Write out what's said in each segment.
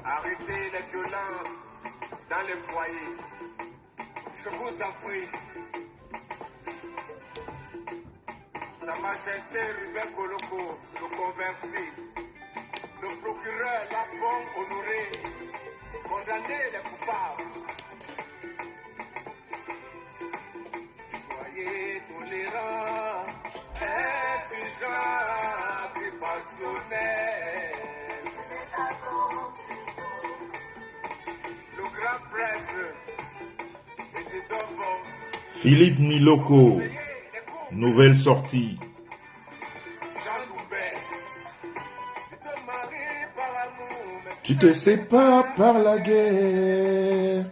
Arrêtez les violences dans les foyers. Je vous en prie. Sa Majesté Ruben Koloko, le converti, le procureur Lafont Honoré, condamné les coupables. Soyez tolérants, indulgents, et passionnés. Le grand prêtre, président Philippe Miloko, nouvelle sortie. Tu te sépares par la guerre,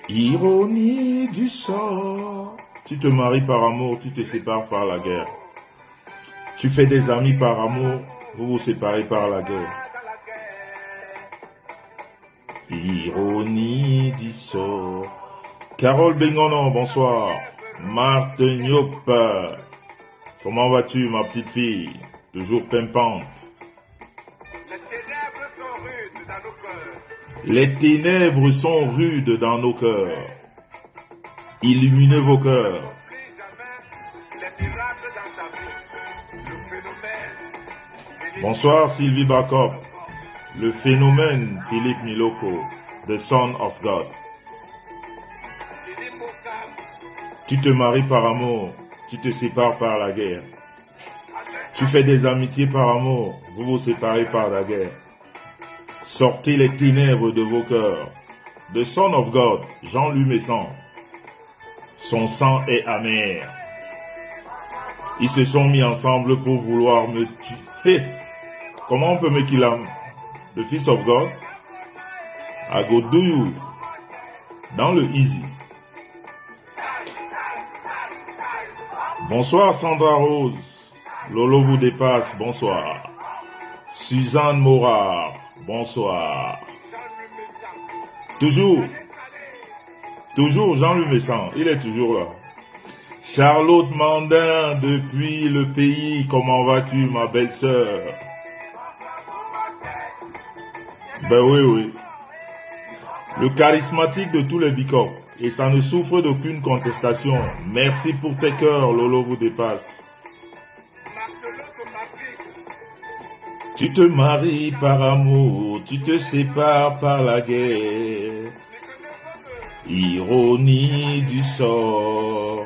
ironie du sort. Tu te maries par amour, tu te sépares par la guerre. Tu fais des amis par amour, vous vous séparez par la guerre. Ironie du sort. Carole Bengono, bonsoir. Marthe Nyop, comment vas-tu ma petite fille? Toujours pimpante. Les ténèbres sont rudes dans nos cœurs. Illuminez vos cœurs. Bonsoir Sylvie Bakop. Le phénomène Philippe Miloko, the Son of God. Tu te maries par amour, tu te sépares par la guerre. Tu fais des amitiés par amour, vous vous séparez par la guerre. Sortez les ténèbres de vos cœurs. The Son of God, Jean-Louis Messan. Son sang est amer. Ils se sont mis ensemble pour vouloir me tuer. Hey, comment on peut me kill the Fils of God? I go do you. Dans le easy. Bonsoir Sandra Rose. Lolo vous dépasse, bonsoir. Suzanne Morard, bonsoir. Toujours Jean-Louis Messan, il est toujours là. Charlotte Mandin, depuis le pays, comment vas-tu ma belle-sœur? Ben oui. Le charismatique de tous les bicops. Et ça ne souffre d'aucune contestation. Merci pour tes cœurs, Lolo vous dépasse. Tu te maries par amour, tu te sépares par la guerre. Ironie du sort.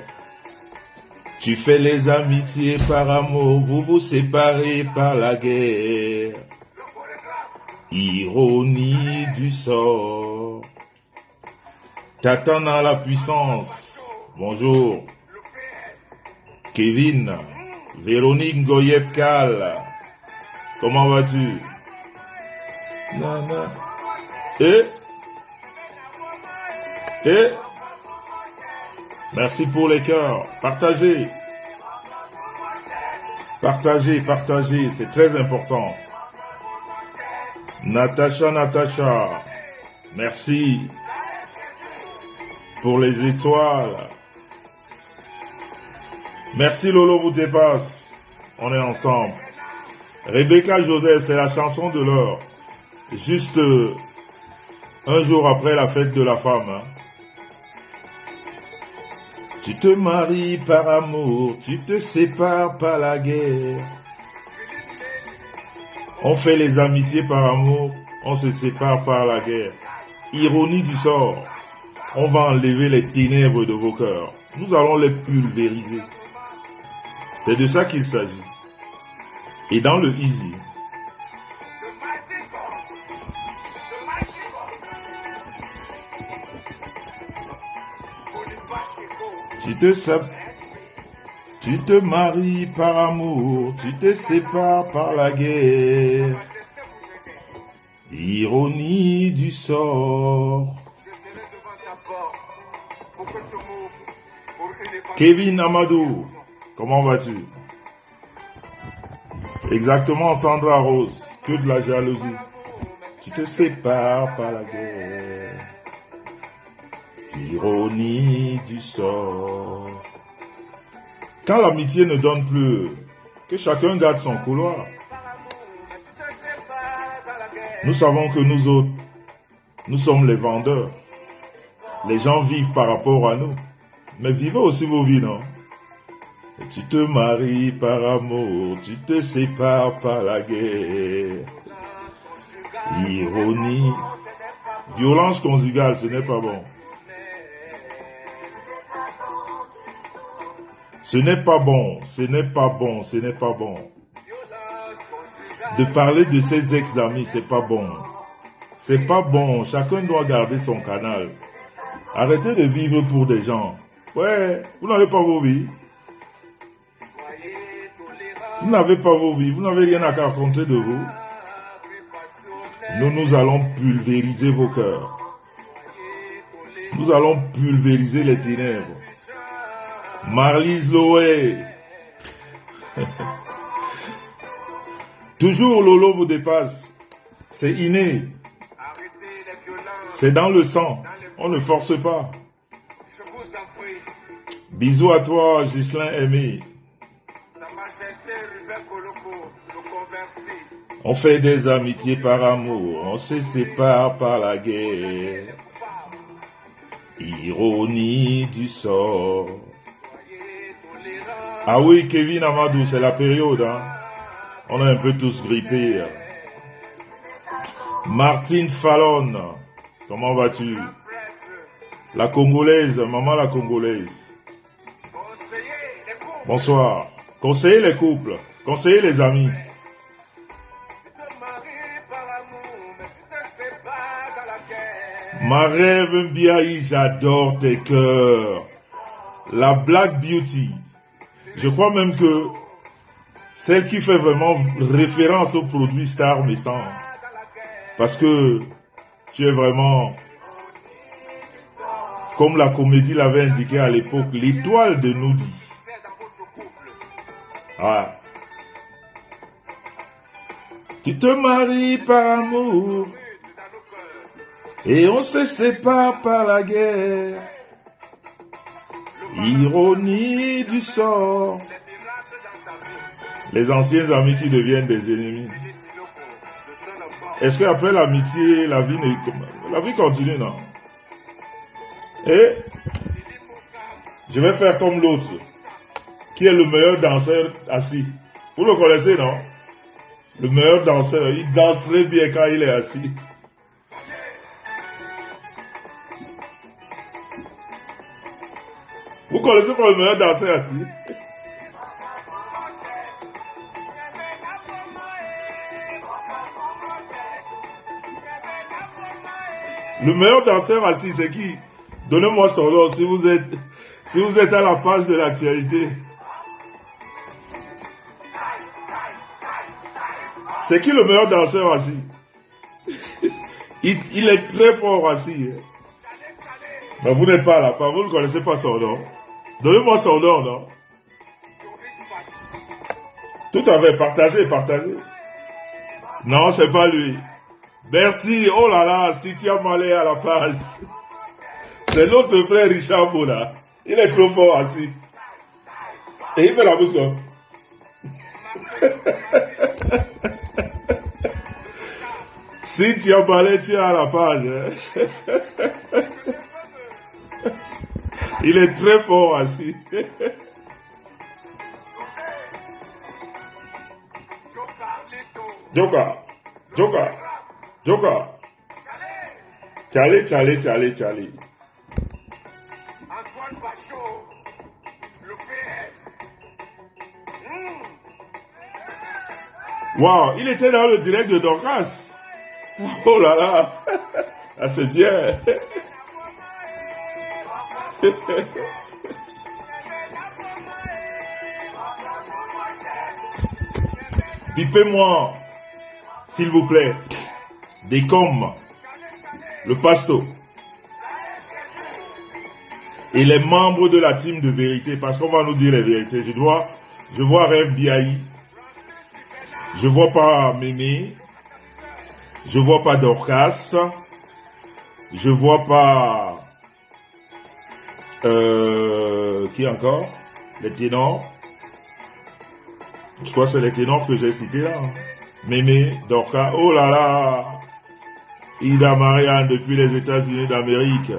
Tu fais les amitiés par amour, vous vous séparez par la guerre. Ironie du sort. T'attends à la puissance. Bonjour. Kevin. Véronique Goyepkal. Comment vas-tu? Nana. Merci pour les cœurs. Partagez. Partagez. C'est très important. Natacha. Merci pour les étoiles. Merci Lolo vous dépasse. On est ensemble. Rebecca Joseph, c'est la chanson de l'heure. Juste un jour après la fête de la femme. Hein. Tu te maries par amour, tu te sépares par la guerre. On fait les amitiés par amour, on se sépare par la guerre. Ironie du sort. On va enlever les ténèbres de vos cœurs. Nous allons les pulvériser. C'est de ça qu'il s'agit. Et dans le easy, Tu te maries par amour, tu te sépares par la guerre. Ironie du sort. Je serai devant ta porte pour que tu m'ouvres pour une évangélisation. Kevin Amadou, comment vas-tu? Exactement, Sandra Rose, que de la jalousie. Tu te sépares par la guerre. Ironie du sort. Quand l'amitié ne donne plus, que chacun garde son couloir. Nous savons que nous autres, nous sommes les vendeurs. Les gens vivent par rapport à nous. Mais vivez aussi vos vies, non? Et tu te maries par amour, tu te sépares par la guerre. Ironie. Violence conjugale, ce n'est pas bon. Ce n'est pas bon, ce n'est pas bon, ce n'est pas bon. De parler de ses ex-amis, c'est pas bon. C'est pas bon, chacun doit garder son canal. Arrêtez de vivre pour des gens. Ouais, vous n'avez pas vos vies. Vous n'avez pas vos vies, vous n'avez rien à raconter de vous. Nous allons pulvériser vos cœurs. Nous allons pulvériser les ténèbres. Marlise Loé. Toujours Lolo vous dépasse. C'est inné. C'est dans le sang. On ne force pas. Bisous à toi, Ghislain Aimé. On fait des amitiés par amour. On se sépare par la guerre. Ironie du sort. Ah oui, Kevin Amadou, c'est la période, hein. On est un peu tous grippés. Martine Fallon, comment vas-tu? La Congolaise, maman la Congolaise. Bonsoir. Conseillez les couples, conseillez les amis. Ma rêve Mbiaï, j'adore tes cœurs. La Black Beauty. Je crois même que celle qui fait vraiment référence au produit Star Messant. Parce que tu es vraiment, comme la comédie l'avait indiqué à l'époque, l'étoile de Noudi. Ah. Tu te maries par amour et on se sépare par la guerre. Ironie du sort. Les anciens amis qui deviennent des ennemis. Est-ce qu'après l'amitié, la vie continue, non? Et je vais faire comme l'autre, qui est le meilleur danseur assis. Vous le connaissez, non? Le meilleur danseur, il danse très bien quand il est assis. Vous connaissez pas le meilleur danseur assis? Le meilleur danseur assis, c'est qui? Donnez-moi son nom si vous êtes à la page de l'actualité. C'est qui le meilleur danseur assis? Il est très fort assis. Mais vous n'êtes pas là, vous ne connaissez pas son nom. Donnez-moi son nom, non? Tout à fait, partagez. Non, c'est pas lui. Merci, oh là là, Sitia Malé à la page. C'est notre frère Richard Bouna. Il est trop fort assis. Et il fait la bouche comme. Sitia Malé, tu es à la page. Il est très fort assis. Joka. Charlie. Wow, il était dans le direct de Dorcas. Oh là là. Ah, c'est bien. Pipez-moi, s'il vous plaît, des coms, le pasto. Et les membres de la team de vérité, parce qu'on va nous dire les vérités. Je vois Rêve Biaï, je vois pas Mémé, je vois pas Dorcas, je vois pas qui encore? Les ténors. Je crois que c'est les ténors que j'ai cités là. Mémé, Dorcas, oh là là, Ida Marianne depuis les États-Unis d'Amérique.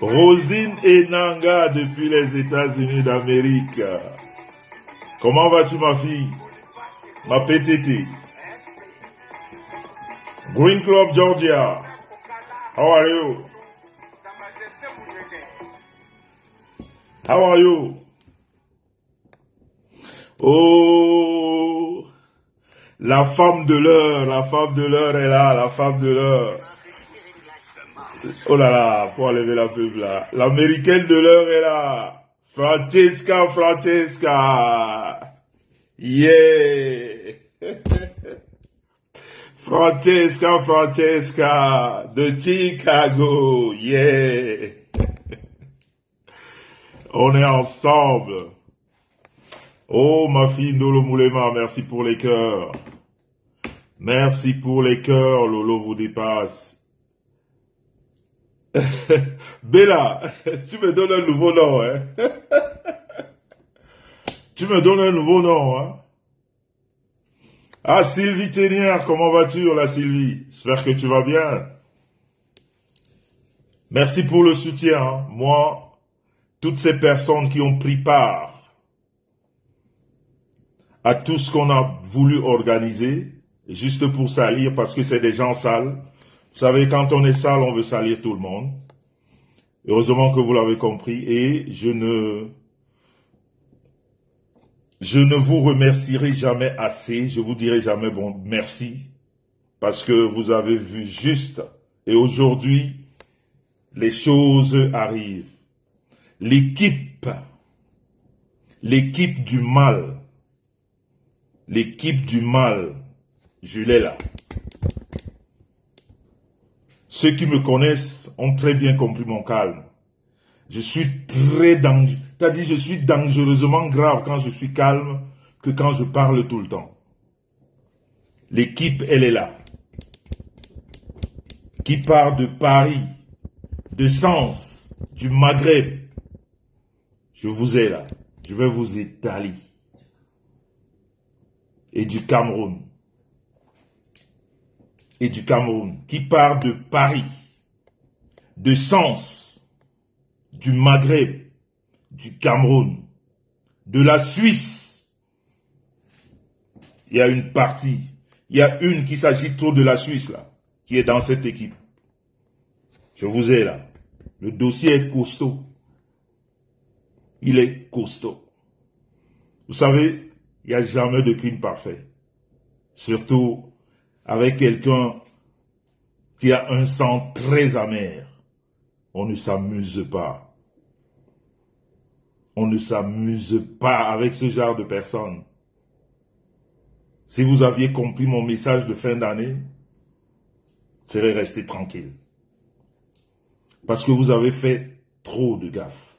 Rosine Enanga depuis les États-Unis d'Amérique. Comment vas-tu ma fille? Ma PTT. Green Club Georgia. How are you? How are you? Oh, la femme de l'heure est là, la femme de l'heure. Oh là là, faut enlever la pub là. L'américaine de l'heure est là. Francesca. Yeah. Francesca de Chicago. Yeah. On est ensemble. Oh ma fille Ndolo Moulema, merci pour les cœurs. Merci pour les cœurs, Lolo vous dépasse. Bella, tu me donnes un nouveau nom, hein? Tu me donnes un nouveau nom, hein? Ah, Sylvie Ténière, comment vas-tu, la Sylvie? J'espère que tu vas bien. Merci pour le soutien, hein. Moi, toutes ces personnes qui ont pris part à tout ce qu'on a voulu organiser, juste pour salir, parce que c'est des gens sales. Vous savez, quand on est sale, on veut salir tout le monde. Heureusement que vous l'avez compris et je ne vous remercierai jamais assez. Je vous dirai jamais bon merci parce que vous avez vu juste et aujourd'hui, les choses arrivent. L'équipe du mal, je l'ai là. Ceux qui me connaissent ont très bien compris mon calme. Je suis très dangereux. C'est-à-dire, je suis dangereusement grave quand je suis calme que quand je parle tout le temps. L'équipe, elle est là. Qui part de Paris, de Sens, du Maghreb. Je vous ai là. Je vais vous étaler. Et du Cameroun. Qui part de Paris, de Sens, du Maghreb, du Cameroun, de la Suisse. Il y a une partie, il y a une qui s'agit trop de la Suisse là, qui est dans cette équipe. Je vous ai là. Le dossier est costaud. Il est costaud. Vous savez, il n'y a jamais de crime parfait. Surtout avec quelqu'un qui a un sang très amer. On ne s'amuse pas. On ne s'amuse pas avec ce genre de personnes. Si vous aviez compris mon message de fin d'année, vous serez resté tranquille. Parce que vous avez fait trop de gaffes.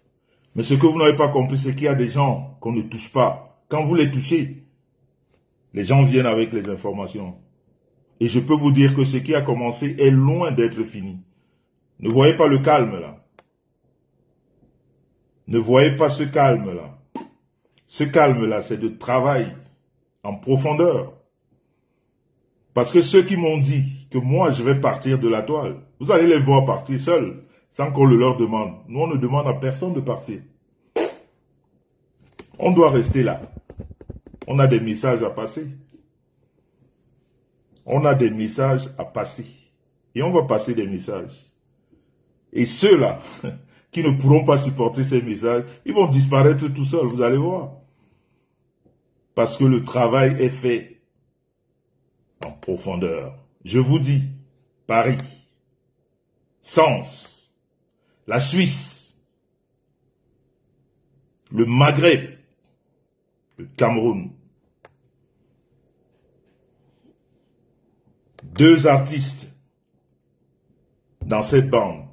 Mais ce que vous n'avez pas compris, c'est qu'il y a des gens qu'on ne touche pas. Quand vous les touchez, les gens viennent avec les informations. Et je peux vous dire que ce qui a commencé est loin d'être fini. Ne voyez pas le calme là. Ne voyez pas ce calme là. Ce calme là, c'est de travail en profondeur. Parce que ceux qui m'ont dit que moi je vais partir de la toile, vous allez les voir partir seuls, sans qu'on le leur demande. Nous on ne demande à personne de partir. On doit rester là. On a des messages à passer. On a des messages à passer. Et on va passer des messages. Et ceux-là, qui ne pourront pas supporter ces messages, ils vont disparaître tout seuls, vous allez voir. Parce que le travail est fait en profondeur. Je vous dis, Paris, Sens, la Suisse, le Maghreb, le Cameroun. 2 artistes dans cette bande.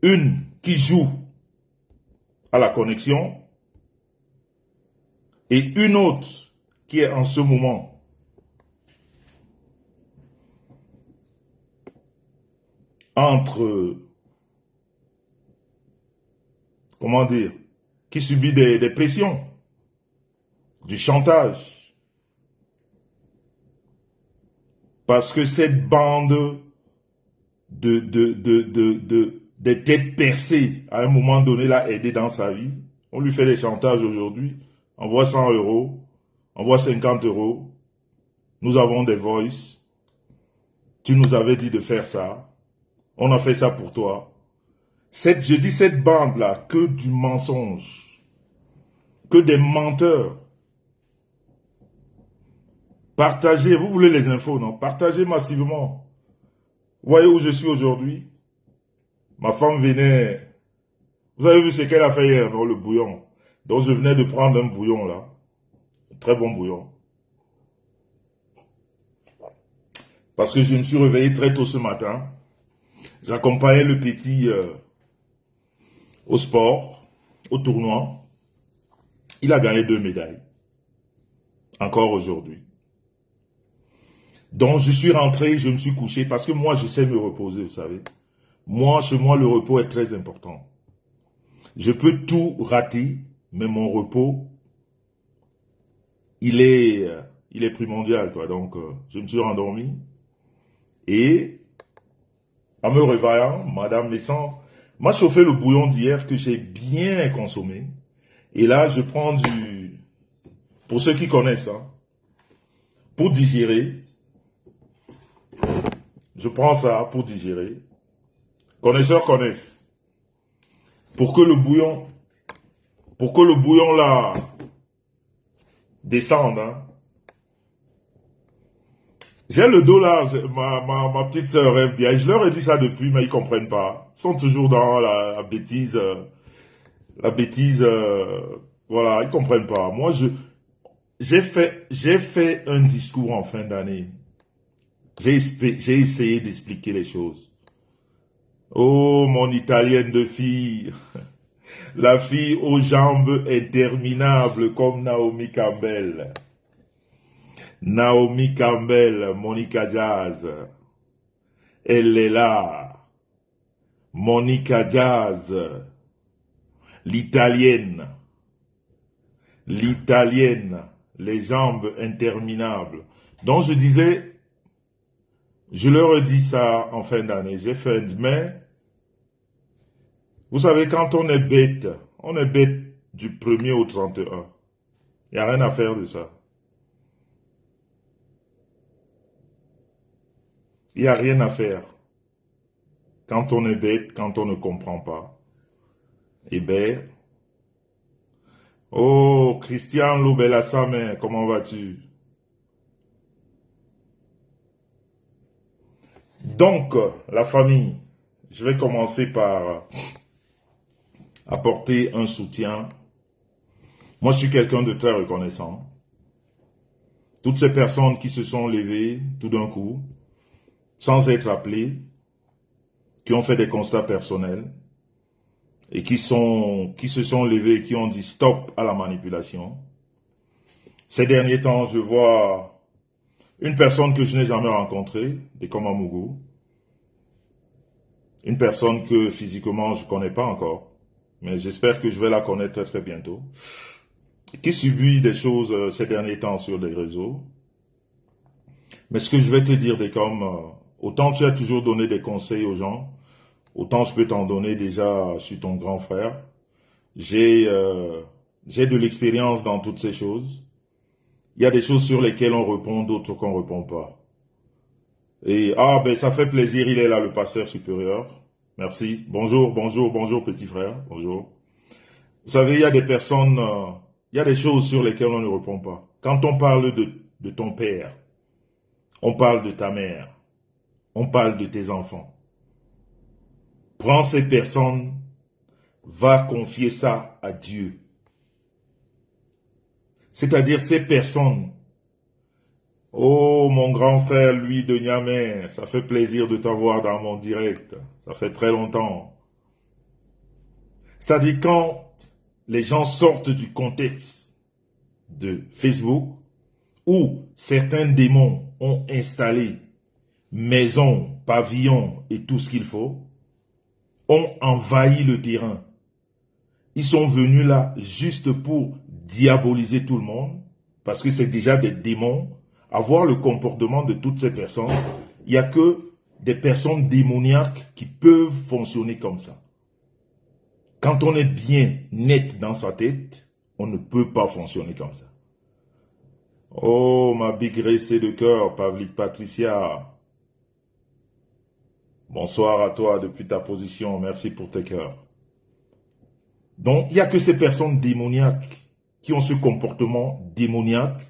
Une qui joue à la connexion et une autre qui est en ce moment entre, comment dire, qui subit des pressions, du chantage. Parce que cette bande des têtes percées, à un moment donné, l'a aidé dans sa vie. On lui fait des chantages aujourd'hui. Envoie 100 €, envoie 50 €. Nous avons des voices. Tu nous avais dit de faire ça. On a fait ça pour toi. Je dis cette bande-là, que du mensonge. Que des menteurs. Partagez, vous voulez les infos, non? Partagez massivement. Vous voyez où je suis aujourd'hui? Ma femme venait... Vous avez vu ce qu'elle a fait hier, non? Le bouillon. Donc je venais de prendre un bouillon là. Un très bon bouillon. Parce que je me suis réveillé très tôt ce matin. J'accompagnais le petit au sport, au tournoi. Il a gagné 2 médailles. Encore aujourd'hui. Donc je suis rentré, je me suis couché parce que moi je sais me reposer, vous savez. Moi, chez moi, le repos est très important. Je peux tout rater, mais mon repos, il est primordial, quoi. Donc, je me suis rendormi. Et, en me réveillant, Madame Messant m'a chauffé le bouillon d'hier que j'ai bien consommé. Et là, je prends pour ceux qui connaissent, hein, pour digérer, je prends ça pour digérer. Connaisseurs connaissent. Pour que le bouillon là descende, hein. J'ai le dos là, ma petite sœur rêve bien. Je leur ai dit ça depuis, mais ils comprennent pas. Ils sont toujours dans la bêtise, voilà, ils comprennent pas. Moi, j'ai fait un discours en fin d'année. J'ai essayé d'expliquer les choses. Oh, mon italienne de fille. La fille aux jambes interminables comme Naomi Campbell. Naomi Campbell, Monica Jazz. Elle est là. Monica Jazz. L'italienne. L'italienne. Les jambes interminables. Donc je disais, je leur ai dit ça en fin d'année. J'ai fait, mais vous savez, quand on est bête du 1er au 31. Il n'y a rien à faire de ça. Il n'y a rien à faire. Quand on est bête, quand on ne comprend pas. Eh bien, oh, Christian Loubelassame, comment vas-tu? Donc, la famille, je vais commencer par apporter un soutien. Moi, je suis quelqu'un de très reconnaissant. Toutes ces personnes qui se sont levées tout d'un coup, sans être appelées, qui ont fait des constats personnels et qui se sont levées et qui ont dit stop à la manipulation. Ces derniers temps, je vois une personne que je n'ai jamais rencontrée, de Komamougou, une personne que physiquement je ne connais pas encore, mais j'espère que je vais la connaître très très bientôt, qui subit des choses ces derniers temps sur les réseaux. Mais ce que je vais te dire, autant tu as toujours donné des conseils aux gens, autant je peux t'en donner déjà, je suis ton grand frère. J'ai de l'expérience dans toutes ces choses. Il y a des choses sur lesquelles on répond, d'autres qu'on ne répond pas. Et, ben ça fait plaisir, il est là, le pasteur supérieur. Merci. Bonjour, bonjour, bonjour, petit frère. Bonjour. Vous savez, il y a des personnes, il y a des choses sur lesquelles on ne répond pas. Quand on parle de ton père, on parle de ta mère, on parle de tes enfants. Prends ces personnes, va confier ça à Dieu. C'est-à-dire ces personnes. Oh, mon grand frère, lui de Niamey, ça fait plaisir de t'avoir dans mon direct. Ça fait très longtemps. C'est-à-dire quand les gens sortent du contexte de Facebook, où certains démons ont installé maisons, pavillons et tout ce qu'il faut, ont envahi le terrain. Ils sont venus là juste pour diaboliser tout le monde, parce que c'est déjà des démons. À voir le comportement de toutes ces personnes, il n'y a que des personnes démoniaques qui peuvent fonctionner comme ça. Quand on est bien net dans sa tête, on ne peut pas fonctionner comme ça. Oh, ma big restée de cœur, Pavlik Patricia. Bonsoir à toi depuis ta position, merci pour tes cœurs. Donc, il n'y a que ces personnes démoniaques qui ont ce comportement démoniaque.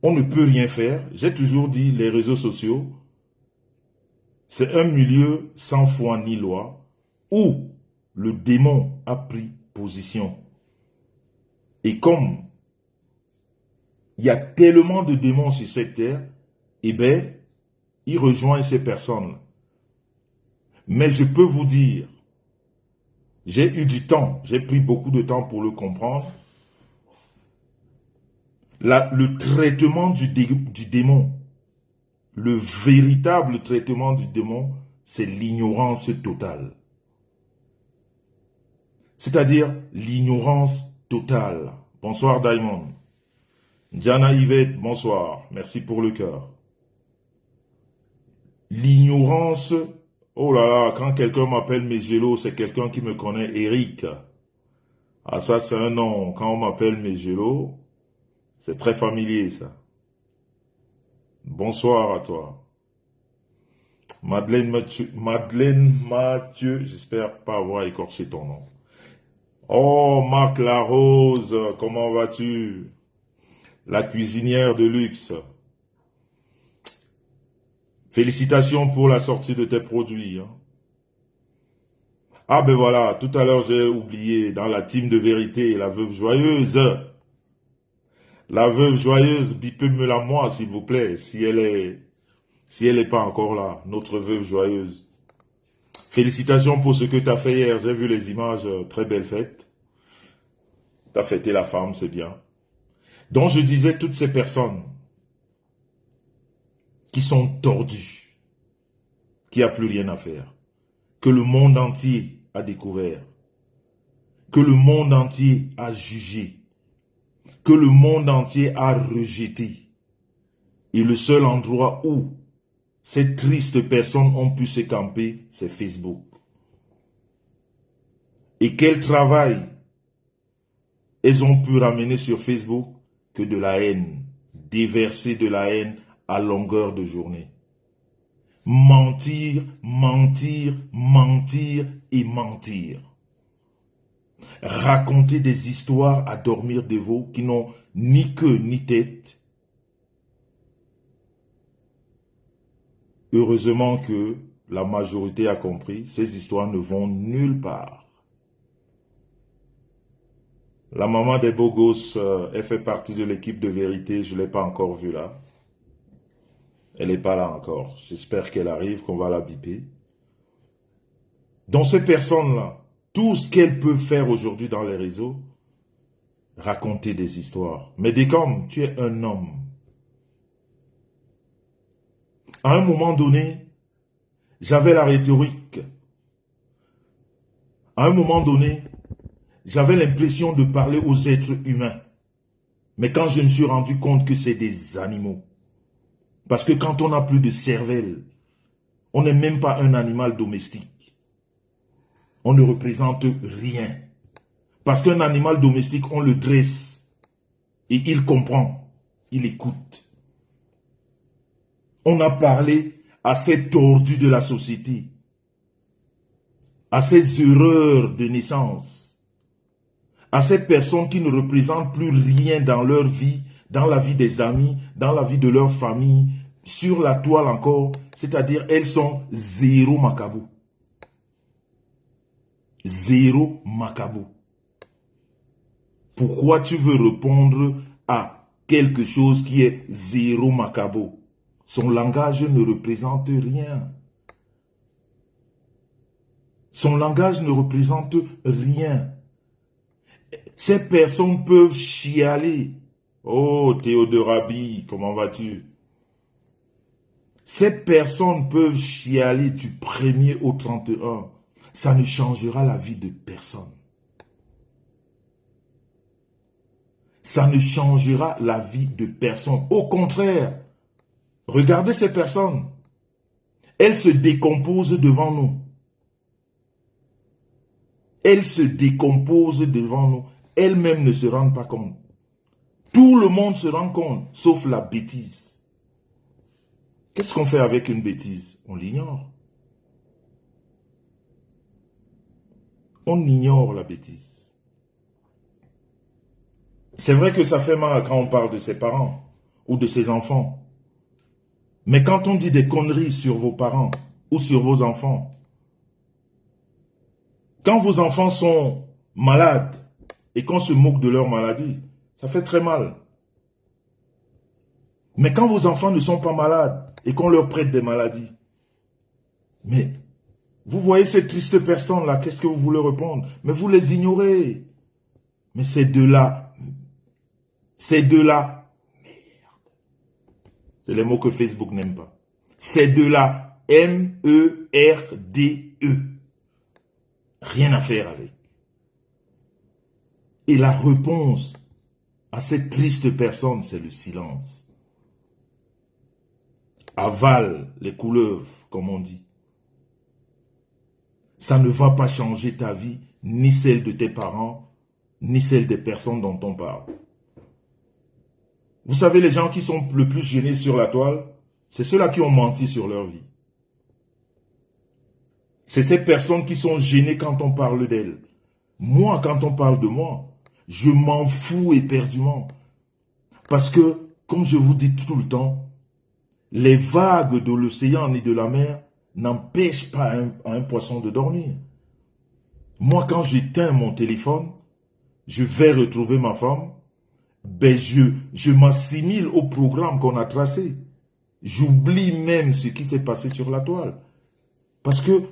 On ne peut rien faire. J'ai toujours dit, les réseaux sociaux, c'est un milieu sans foi ni loi où le démon a pris position. Et comme il y a tellement de démons sur cette terre, eh bien, il rejoint ces personnes. Mais je peux vous dire, j'ai eu du temps, j'ai pris beaucoup de temps pour le comprendre. Le traitement du démon, le véritable traitement du démon, c'est l'ignorance totale. C'est-à-dire l'ignorance totale. Bonsoir Diamond. Diana Yvette, bonsoir. Merci pour le cœur. L'ignorance, oh là là, quand quelqu'un m'appelle Megelo, c'est quelqu'un qui me connaît, Eric. Ah ça c'est un nom, quand on m'appelle Megelo, c'est très familier, ça. Bonsoir à toi. Madeleine Mathieu, j'espère pas avoir écorché ton nom. Oh, Marc Larose, comment vas-tu? La cuisinière de luxe. Félicitations pour la sortie de tes produits. Hein. Ah ben voilà, tout à l'heure j'ai oublié, dans la team de vérité, la veuve joyeuse. La veuve joyeuse, bipez-me-la moi, s'il vous plaît, si elle est pas encore là, notre veuve joyeuse. Félicitations pour ce que tu as fait hier. J'ai vu les images, très belle fête. Tu as fêté la femme, c'est bien. Donc je disais, toutes ces personnes qui sont tordues, qui n'ont plus rien à faire, que le monde entier a découvert, que le monde entier a jugé, que le monde entier a rejeté. Et le seul endroit où ces tristes personnes ont pu se camper, c'est Facebook. Et quel travail elles ont pu ramener sur Facebook que de la haine, déverser de la haine à longueur de journée. Mentir, mentir, mentir et mentir. Raconter des histoires à dormir de veau qui n'ont ni queue ni tête. Heureusement que la majorité a compris, ces histoires ne vont nulle part. La maman des beaux gosses, elle fait partie de l'équipe de vérité, je ne l'ai pas encore vue là. Elle n'est pas là encore. J'espère qu'elle arrive, qu'on va la biper. Donc ces personnes-là, tout ce qu'elles peuvent faire aujourd'hui dans les réseaux, raconter des histoires. Mais dès comme tu es un homme, à un moment donné, j'avais la rhétorique. À un moment donné, j'avais l'impression de parler aux êtres humains. Mais quand je me suis rendu compte que c'est des animaux, parce que quand on n'a plus de cervelle, on n'est même pas un animal domestique. On ne représente rien. Parce qu'un animal domestique, on le dresse. Et il comprend. Il écoute. On a parlé à ces tordus de la société. À ces erreurs de naissance. À ces personnes qui ne représentent plus rien dans leur vie, dans la vie des amis, dans la vie de leur famille, sur la toile encore, c'est-à-dire elles sont zéro macabou. Zéro macabo. Pourquoi tu veux répondre à quelque chose qui est zéro macabo? Son langage ne représente rien. Son langage ne représente rien. Ces personnes peuvent chialer. Oh, Théodorabi, comment vas-tu? Ces personnes peuvent chialer du 1er au 31. Ça ne changera la vie de personne. Ça ne changera la vie de personne. Au contraire, regardez ces personnes. Elles se décomposent devant nous. Elles se décomposent devant nous. Elles-mêmes ne se rendent pas compte. Tout le monde se rend compte, sauf la bêtise. Qu'est-ce qu'on fait avec une bêtise? On l'ignore. On ignore la bêtise. C'est vrai que ça fait mal quand on parle de ses parents ou de ses enfants. Mais quand on dit des conneries sur vos parents ou sur vos enfants, quand vos enfants sont malades et qu'on se moque de leur maladie, ça fait très mal. Mais quand vos enfants ne sont pas malades et qu'on leur prête des maladies, mais vous voyez ces tristes personnes-là, qu'est-ce que vous voulez répondre? Mais vous les ignorez. Mais ces deux-là, merde. C'est les mots que Facebook n'aime pas. Ces deux-là, M-E-R-D-E. Rien à faire avec. Et la réponse à cette triste personne, c'est le silence. Avale les couleuvres, comme on dit. Ça ne va pas changer ta vie, ni celle de tes parents, ni celle des personnes dont on parle. Vous savez, les gens qui sont le plus gênés sur la toile, c'est ceux-là qui ont menti sur leur vie. C'est ces personnes qui sont gênées quand on parle d'elles. Moi, quand on parle de moi, je m'en fous éperdument. Parce que, comme je vous dis tout le temps, les vagues de l'océan et de la mer n'empêchent pas un poisson de dormir. Moi, quand j'éteins mon téléphone, je vais retrouver ma femme, ben je m'assimile au programme qu'on a tracé. J'oublie même ce qui s'est passé sur la toile. Parce que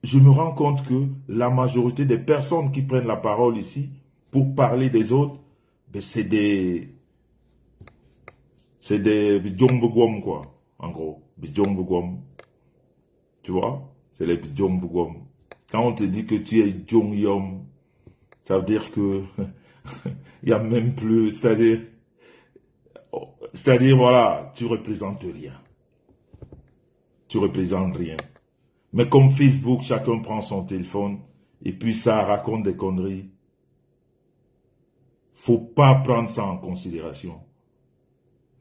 je me rends compte que la majorité des personnes qui prennent la parole ici pour parler des autres, ben c'est des bidjongbogom, quoi, en gros. Bidjongbogom. Tu vois? C'est les bidjongbogom. Quand on te dit que tu es Djongyom, ça veut dire que il n'y a même plus, c'est-à-dire, voilà, tu représentes rien. Tu représentes rien. Mais comme Facebook, chacun prend son téléphone et puis ça raconte des conneries. Faut pas prendre ça en considération.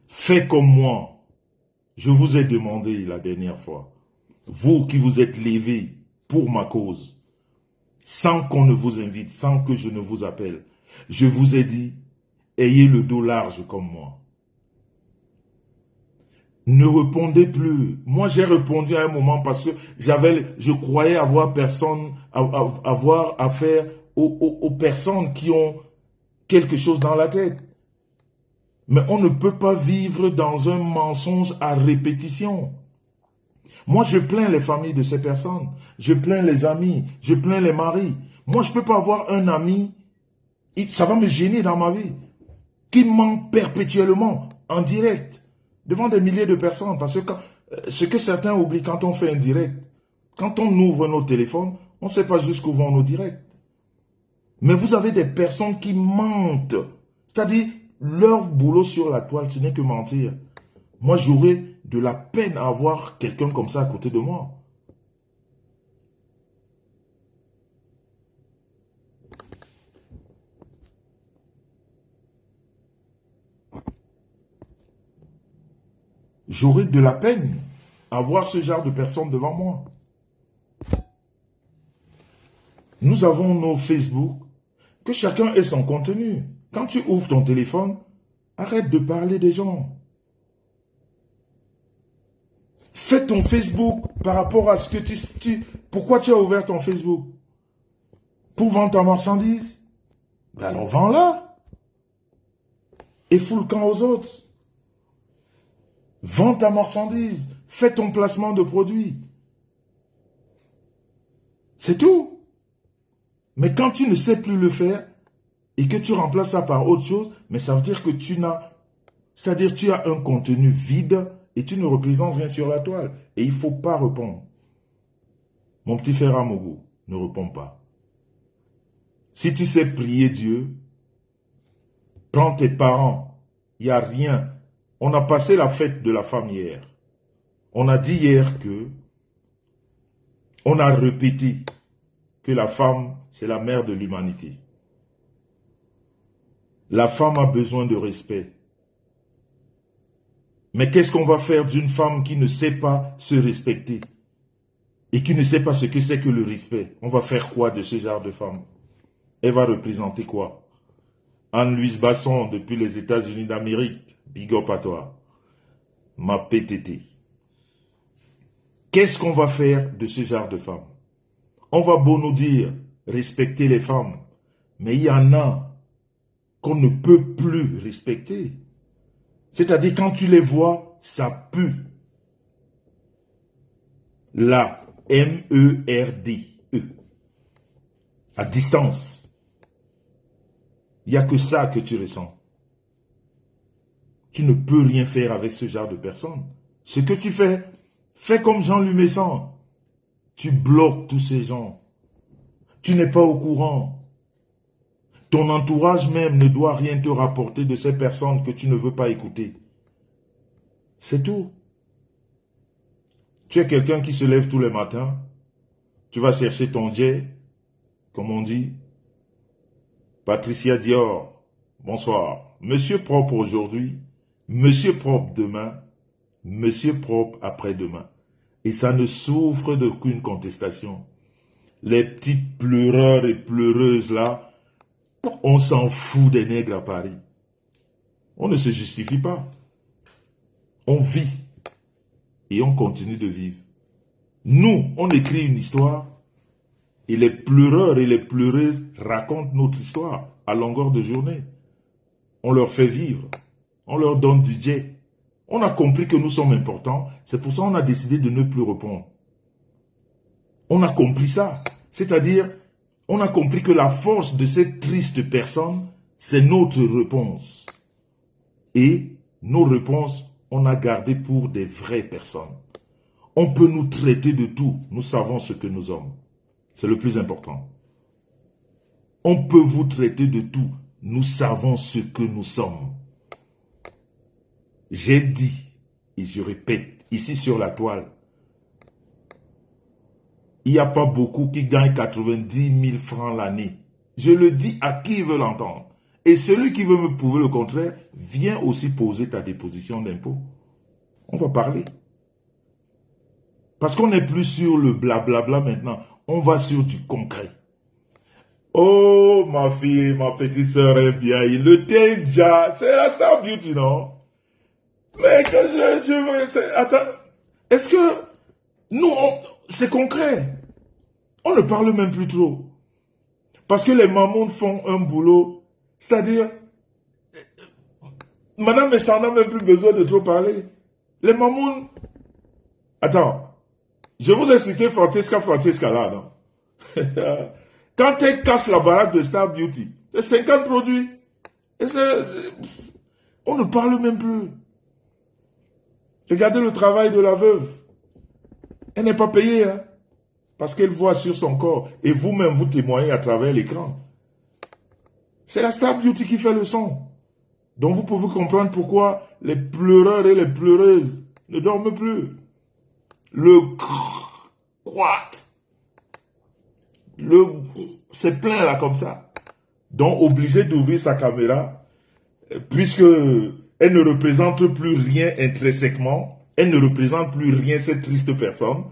Faites comme moi. Je vous ai demandé la dernière fois. Vous qui vous êtes levés pour ma cause, sans qu'on ne vous invite, sans que je ne vous appelle, je vous ai dit, ayez le dos large comme moi. Ne répondez plus. Moi, j'ai répondu à un moment parce que je croyais avoir affaire aux personnes qui ont quelque chose dans la tête. Mais on ne peut pas vivre dans un mensonge à répétition. Moi, je plains les familles de ces personnes. Je plains les amis. Je plains les maris. Moi, je ne peux pas avoir un ami. Ça va me gêner dans ma vie. Qui ment perpétuellement, en direct, devant des milliers de personnes. Parce que ce que certains oublient quand on fait un direct, quand on ouvre nos téléphones, on ne sait pas jusqu'où vont nos directs. Mais vous avez des personnes qui mentent. C'est-à-dire, leur boulot sur la toile, ce n'est que mentir. Moi, j'aurais de la peine à avoir quelqu'un comme ça à côté de moi. J'aurais de la peine à voir ce genre de personnes devant moi. Nous avons nos Facebook, que chacun ait son contenu. Quand tu ouvres ton téléphone, arrête de parler des gens. Fais ton Facebook par rapport à ce que pourquoi tu as ouvert ton Facebook? pour vendre ta marchandise, ben alors vends-la. Et fous le camp aux autres. Vends ta marchandise. Fais ton placement de produit. C'est tout. Mais quand tu ne sais plus le faire et que tu remplaces ça par autre chose, mais ça veut dire que tu as un contenu vide et tu ne représentes rien sur la toile. Et il ne faut pas répondre. Mon petit frère Amogo, ne réponds pas. Si tu sais prier Dieu, prends tes parents. Il n'y a rien. On a passé la fête de la femme hier. On a dit hier on a répété que la femme, c'est la mère de l'humanité. La femme a besoin de respect. Mais qu'est-ce qu'on va faire d'une femme qui ne sait pas se respecter et qui ne sait pas ce que c'est que le respect? On va faire quoi de ce genre de femme? Elle va représenter quoi? Anne-Louise Basson, depuis les États-Unis d'Amérique, big up à toi. Ma PTT. Qu'est-ce qu'on va faire de ce genre de femme? On va beau nous dire, respecter les femmes, mais il y en a qu'on ne peut plus respecter. C'est-à-dire, quand tu les vois, ça pue. La M-E-R-D-E. À distance. Il n'y a que ça que tu ressens. Tu ne peux rien faire avec ce genre de personnes. Ce que tu fais, fais comme Jean-Louis Messan. Tu bloques tous ces gens. Tu n'es pas au courant. Ton entourage même ne doit rien te rapporter de ces personnes que tu ne veux pas écouter. C'est tout. Tu es quelqu'un qui se lève tous les matins. Tu vas chercher ton jet, comme on dit. Patricia Dior, bonsoir. Monsieur propre aujourd'hui, monsieur propre demain, monsieur propre après-demain. Et ça ne souffre d'aucune contestation. Les petites pleureurs et pleureuses là, on s'en fout des nègres à Paris. On ne se justifie pas. On vit et on continue de vivre. Nous, on écrit une histoire et les pleureurs et les pleureuses racontent notre histoire à longueur de journée. On leur fait vivre. On leur donne du jet. On a compris que nous sommes importants. C'est pour ça qu'on a décidé de ne plus répondre. On a compris ça. C'est-à-dire, on a compris que la force de cette triste personne, c'est notre réponse. Et nos réponses, on a gardé pour des vraies personnes. On peut nous traiter de tout. Nous savons ce que nous sommes. C'est le plus important. On peut vous traiter de tout. Nous savons ce que nous sommes. J'ai dit, et je répète, ici sur la toile, il n'y a pas beaucoup qui gagnent 90 000 francs l'année. Je le dis à qui veut l'entendre. Et celui qui veut me prouver le contraire, viens aussi poser ta déposition d'impôt. On va parler. Parce qu'on n'est plus sur le blablabla maintenant. On va sur du concret. Oh, ma fille, ma petite sœur est bien. Le thé déjà, c'est la Star Beauty, non? Mais que je veux... Attends, est-ce que... Nous, c'est concret. On ne parle même plus trop. Parce que les mamounes font un boulot. C'est-à-dire... Madame Messa n'a même plus besoin de trop parler. Les mamounes... Attends. Je vous ai cité Francesca là, non? Quand elle casse la baraque de Star Beauty, c'est 50 produits. Et on ne parle même plus. Regardez le travail de la veuve. Elle n'est pas payée, hein, parce qu'elle voit sur son corps. Et vous-même, vous témoignez à travers l'écran. C'est la Star Beauty qui fait le son. Donc vous pouvez comprendre pourquoi les pleureurs et les pleureuses ne dorment plus. Le c'est plein là comme ça. Donc obligé d'ouvrir sa caméra, puisque elle ne représente plus rien intrinsèquement, elle ne représente plus rien cette triste personne,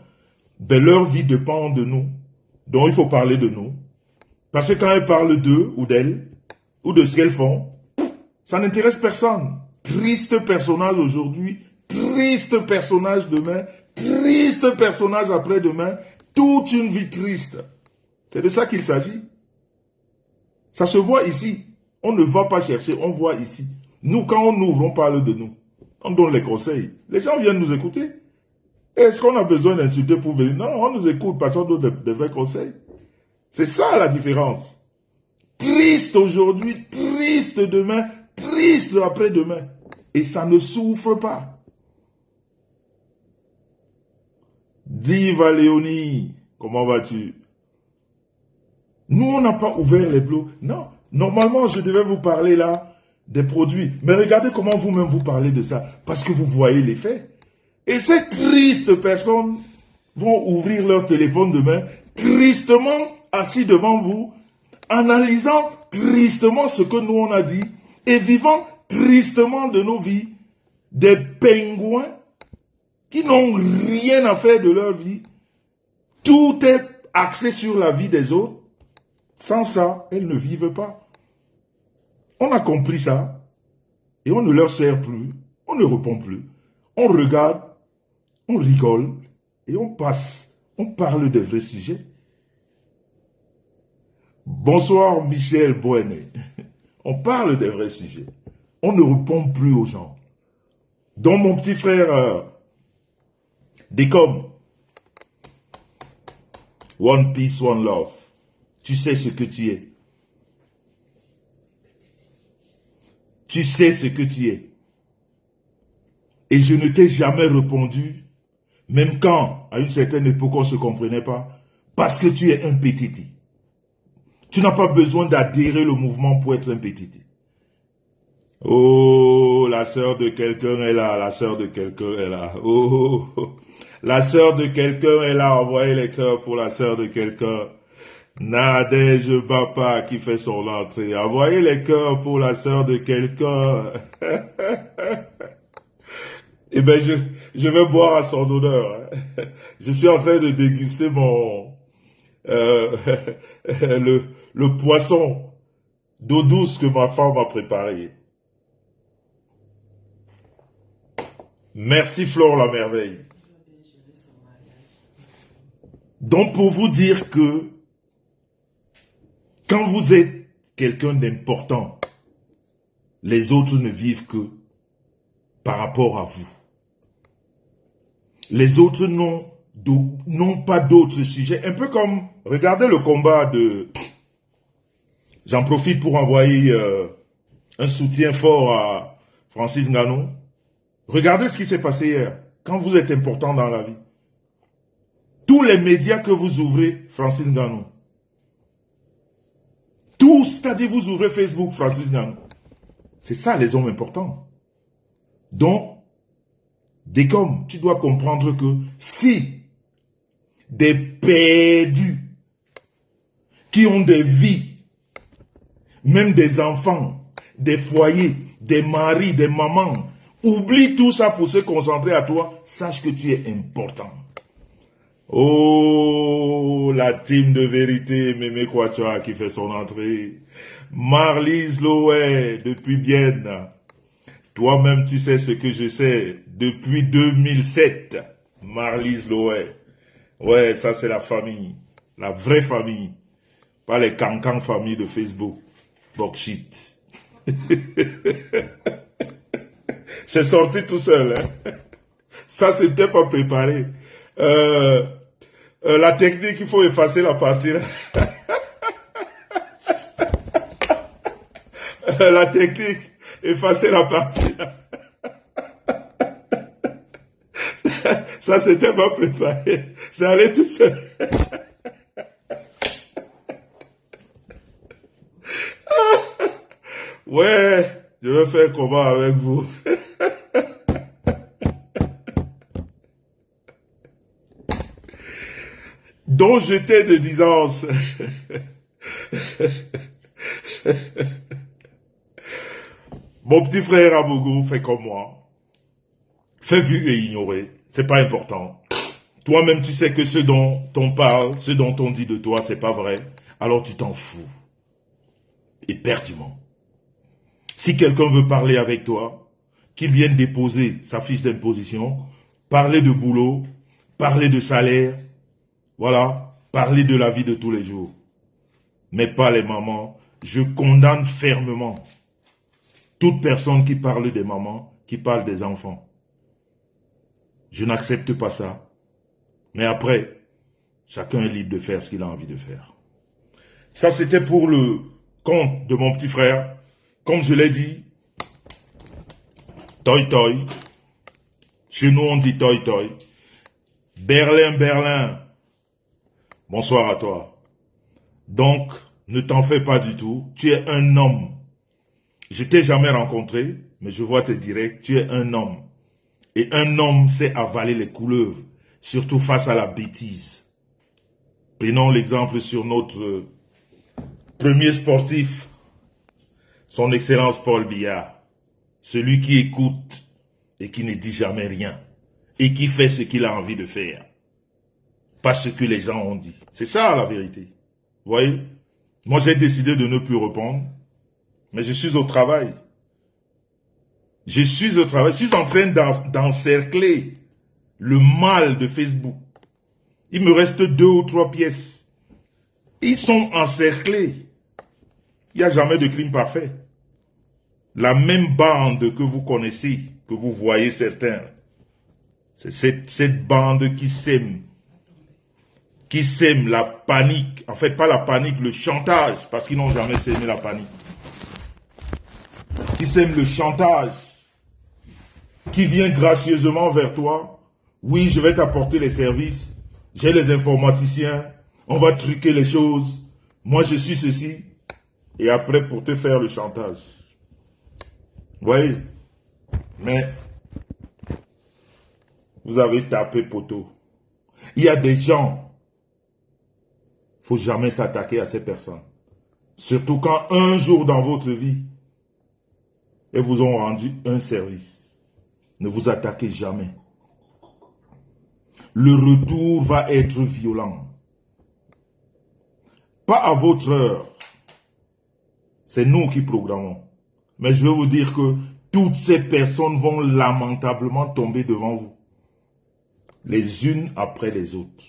ben leur vie dépend de nous. Donc il faut parler de nous. Parce que quand elle parle d'eux ou d'elle, ou de ce qu'elles font, ça n'intéresse personne. Triste personnage aujourd'hui, triste personnage demain, triste personnage après-demain, toute une vie triste. C'est de ça qu'il s'agit. Ça se voit ici. On ne va pas chercher, on voit ici. Nous, quand on ouvre, on parle de nous. On donne les conseils. Les gens viennent nous écouter. Est-ce qu'on a besoin d'insulter pour venir? Non, on nous écoute parce qu'on donne des vrais conseils. C'est ça la différence. Triste aujourd'hui, triste demain, triste après-demain. Et ça ne souffre pas. Diva Léonie, comment vas-tu? Nous, on n'a pas ouvert les blocs. Non, normalement, je devais vous parler là des produits. Mais regardez comment vous-même vous parlez de ça. Parce que vous voyez les faits. Et ces tristes personnes vont ouvrir leur téléphone demain, tristement assis devant vous, analysant tristement ce que nous on a dit et vivant tristement de nos vies. Des pingouins qui n'ont rien à faire de leur vie. Tout est axé sur la vie des autres. Sans ça, elles ne vivent pas. On a compris ça et on ne leur sert plus, on ne répond plus. On regarde, on rigole et on passe. On parle des vrais sujets. Bonsoir Michel Boenet. On parle des vrais sujets. On ne répond plus aux gens. Donc mon petit frère Décom, One Peace, One Love. Tu sais ce que tu es. Tu sais ce que tu es. Et je ne t'ai jamais répondu, même quand, à une certaine époque, on ne se comprenait pas, parce que tu es un pétiti. Tu n'as pas besoin d'adhérer le mouvement pour être un pétiti. Oh, la sœur de quelqu'un est là, la sœur de quelqu'un est là. Oh, la sœur de quelqu'un est là, envoyez les cœurs pour la sœur de quelqu'un. Nadège Bapa qui fait son entrée. Envoyez les cœurs pour la sœur de quelqu'un. Eh bien, je vais boire à son honneur. Je suis en train de déguster mon le poisson d'eau douce que ma femme a préparé. Merci Flore la merveille. Donc pour vous dire que quand vous êtes quelqu'un d'important, les autres ne vivent que par rapport à vous. Les autres n'ont pas d'autres sujets. Un peu comme, regardez le combat de... J'en profite pour envoyer un soutien fort à Francis Ngannou. Regardez ce qui s'est passé hier, quand vous êtes important dans la vie. Tous les médias que vous ouvrez, Francis Ngannou. Tous, c'est-à-dire vous ouvrez Facebook, Francis Ngannou. C'est ça les hommes importants. Donc, Décom, tu dois comprendre que si des perdus qui ont des vies, même des enfants, des foyers, des maris, des mamans, oublient tout ça pour se concentrer à toi, sache que tu es important. Oh, la team de vérité, Mémé Kouachoua qui fait son entrée. Marlise Loé, depuis Bienne. Toi-même, tu sais ce que je sais depuis 2007. Marlise Loé. Ouais, ça c'est la famille. La vraie famille. Pas les cancans familles de Facebook. Bullshit. C'est sorti tout seul. Hein? Ça, c'était pas préparé. La technique, il faut effacer la partie. La technique, effacer la partie. Ça, c'était pas préparé. Ça allait tout seul. Ouais, je vais faire comment avec vous. Dont j'étais de disance. Mon petit frère Abougou fait comme moi. Fais vu et ignorer. C'est pas important. Toi-même, tu sais que ce dont on parle, ce dont on dit de toi, c'est pas vrai. Alors tu t'en fous. Éperdument. Si quelqu'un veut parler avec toi, qu'il vienne déposer sa fiche d'imposition, parler de boulot, parler de salaire, voilà, parler de la vie de tous les jours. Mais pas les mamans. je condamne fermement toute personne qui parle des mamans, qui parle des enfants. Je n'accepte pas ça. Mais après, chacun est libre de faire ce qu'il a envie de faire. Ça, c'était pour le compte de mon petit frère. Comme je l'ai dit, toi toi. Chez nous, on dit toi toi. Berlin, Berlin. Bonsoir à toi. Donc, ne t'en fais pas du tout. Tu es un homme. Je t'ai jamais rencontré, mais je vois tes directs. Tu es un homme. Et un homme sait avaler les couleuvres, surtout face à la bêtise. Prenons l'exemple sur notre premier sportif, son Excellence Paul Biya. Celui qui écoute et qui ne dit jamais rien. Et qui fait ce qu'il a envie de faire. Pas ce que les gens ont dit. C'est ça la vérité. Vous voyez? Moi j'ai décidé de ne plus répondre. Mais je suis au travail. Je suis au travail. Je suis en train d'encercler le mal de Facebook. Il me reste 2 ou 3 pièces. Ils sont encerclés. Il n'y a jamais de crime parfait. La même bande que vous connaissez, que vous voyez certains, c'est cette bande qui sème la panique. En fait, pas la panique, le chantage, parce qu'ils n'ont jamais sémé la panique. Qui sème le chantage, qui vient gracieusement vers toi. Oui, je vais t'apporter les services. J'ai les informaticiens. On va truquer les choses. Moi, je suis ceci. Et après, pour te faire le chantage. Vous voyez? Mais, vous avez tapé poteau. Il y a des gens. Il ne faut jamais s'attaquer à ces personnes. Surtout quand un jour dans votre vie, elles vous ont rendu un service. Ne vous attaquez jamais. Le retour va être violent. Pas à votre heure. C'est nous qui programmons. Mais je veux vous dire que toutes ces personnes vont lamentablement tomber devant vous. Les unes après les autres.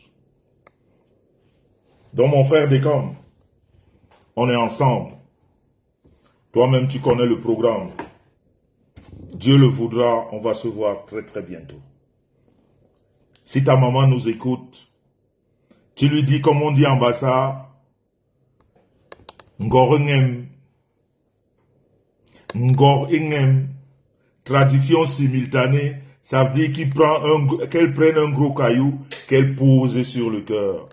Donc mon frère Décom, on est ensemble. Toi-même tu connais le programme. Dieu le voudra, on va se voir très très bientôt. Si ta maman nous écoute, tu lui dis comme on dit en Bassa, Ngorengem, Ngorengem, traduction simultanée, ça veut dire qu'elle prenne un gros caillou, qu'elle pose sur le cœur.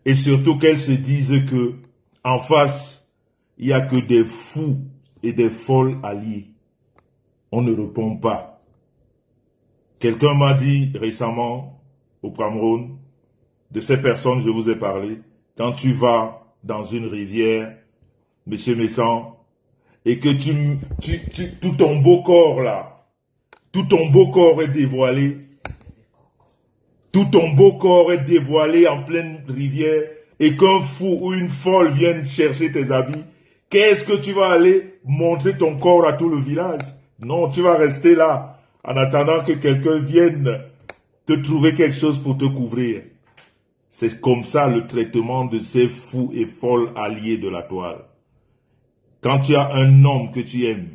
Et surtout qu'elle se dise que en face, il n'y a que des fous et des folles alliés. On ne répond pas. Quelqu'un m'a dit récemment au Cameroun, de ces personnes je vous ai parlé, quand tu vas dans une rivière, Monsieur Messan, et que tout ton beau corps là, tout ton beau corps est dévoilé, tout ton beau corps est dévoilé en pleine rivière, et qu'un fou ou une folle vienne chercher tes habits, qu'est-ce que tu vas aller montrer ton corps à tout le village? Non, tu vas rester là, en attendant que quelqu'un vienne te trouver quelque chose pour te couvrir. C'est comme ça le traitement de ces fous et folles alliés de la toile. Quand tu as un homme que tu aimes,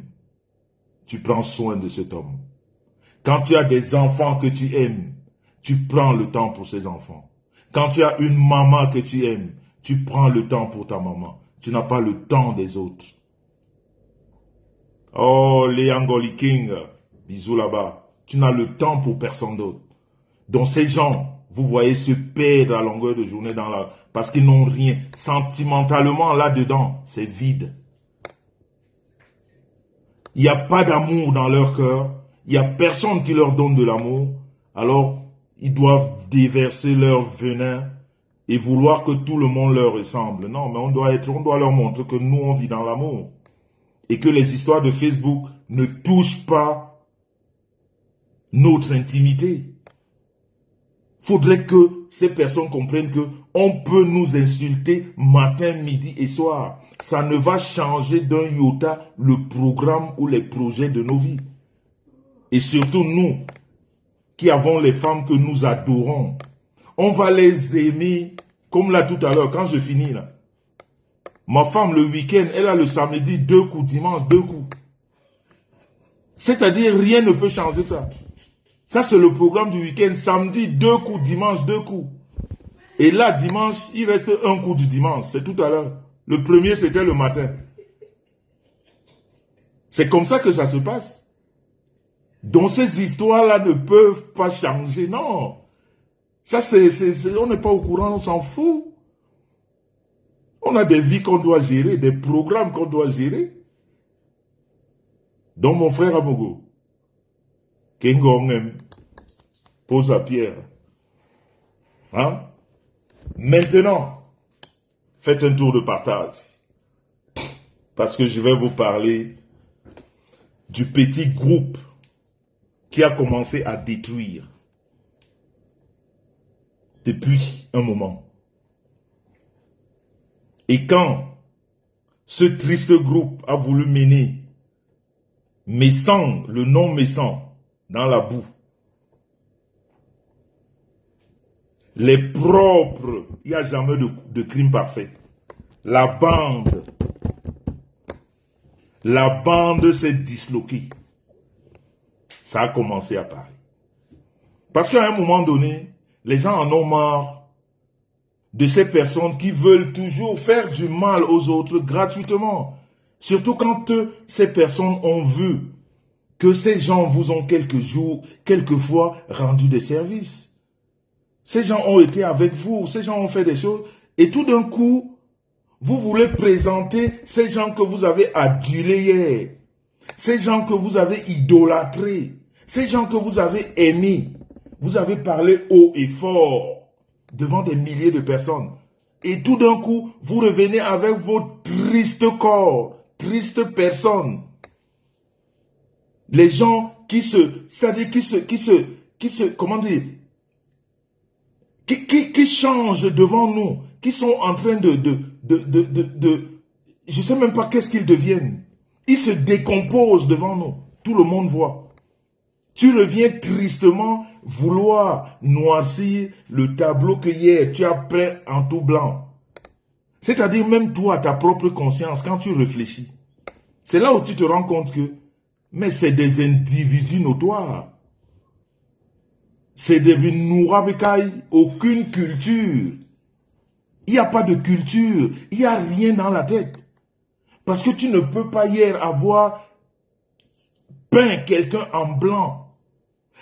tu prends soin de cet homme. Quand tu as des enfants que tu aimes, tu prends le temps pour ces enfants. Quand tu as une maman que tu aimes, tu prends le temps pour ta maman. Tu n'as pas le temps des autres. Oh, les Angoli King, bisous là-bas. Tu n'as le temps pour personne d'autre. Donc ces gens, vous voyez se perdre à longueur de journée parce qu'ils n'ont rien. Sentimentalement, là-dedans, c'est vide. Il n'y a pas d'amour dans leur cœur. Il n'y a personne qui leur donne de l'amour. Alors, ils doivent déverser leur venin et vouloir que tout le monde leur ressemble. Non, mais on doit leur montrer que nous, on vit dans l'amour. Et que les histoires de Facebook ne touchent pas notre intimité. Faudrait que ces personnes comprennent que on peut nous insulter matin, midi et soir. Ça ne va changer d'un iota le programme ou les projets de nos vies. Et surtout nous, qui avons les femmes que nous adorons, on va les aimer, comme là tout à l'heure, quand je finis là. Ma femme, le week-end, elle a le samedi 2 coups, dimanche 2 coups. C'est-à-dire, rien ne peut changer ça. Ça, c'est le programme du week-end. Samedi, 2 coups, dimanche 2 coups. Et là, dimanche, il reste un coup du dimanche. C'est tout à l'heure. Le premier, c'était le matin. C'est comme ça que ça se passe. Donc, ces histoires-là ne peuvent pas changer. Non. Ça, on n'est pas au courant, on s'en fout. On a des vies qu'on doit gérer, des programmes qu'on doit gérer. Donc, mon frère Amogo, Kengongem, pose à Pierre. Hein? Maintenant, faites un tour de partage. Parce que je vais vous parler du petit groupe qui a commencé à détruire depuis un moment. Et quand ce triste groupe a voulu mener Messan, le nom Messan, dans la boue, les propres, il n'y a jamais de crime parfait. La bande s'est disloquée. Ça a commencé à parler. Parce qu'à un moment donné, les gens en ont marre de ces personnes qui veulent toujours faire du mal aux autres gratuitement. Surtout quand ces personnes ont vu que ces gens vous ont quelquefois rendu des services. Ces gens ont été avec vous, ces gens ont fait des choses, et tout d'un coup, vous voulez présenter ces gens que vous avez adulés hier, ces gens que vous avez idolâtrés, ces gens que vous avez aimés. Vous avez parlé haut et fort devant des milliers de personnes. Et tout d'un coup, vous revenez avec vos tristes corps, tristes personnes. Les gens c'est-à-dire comment dire, qui changent devant nous, qui sont en train je sais même pas qu'est-ce qu'ils deviennent. Ils se décomposent devant nous. Tout le monde voit. Tu reviens tristement vouloir noircir le tableau que hier tu as peint en tout blanc. C'est-à-dire même toi, ta propre conscience, quand tu réfléchis, c'est là où tu te rends compte que, mais c'est des individus notoires. C'est des nourabekai, aucune culture. Il n'y a pas de culture, il n'y a rien dans la tête. Parce que tu ne peux pas hier avoir peint quelqu'un en blanc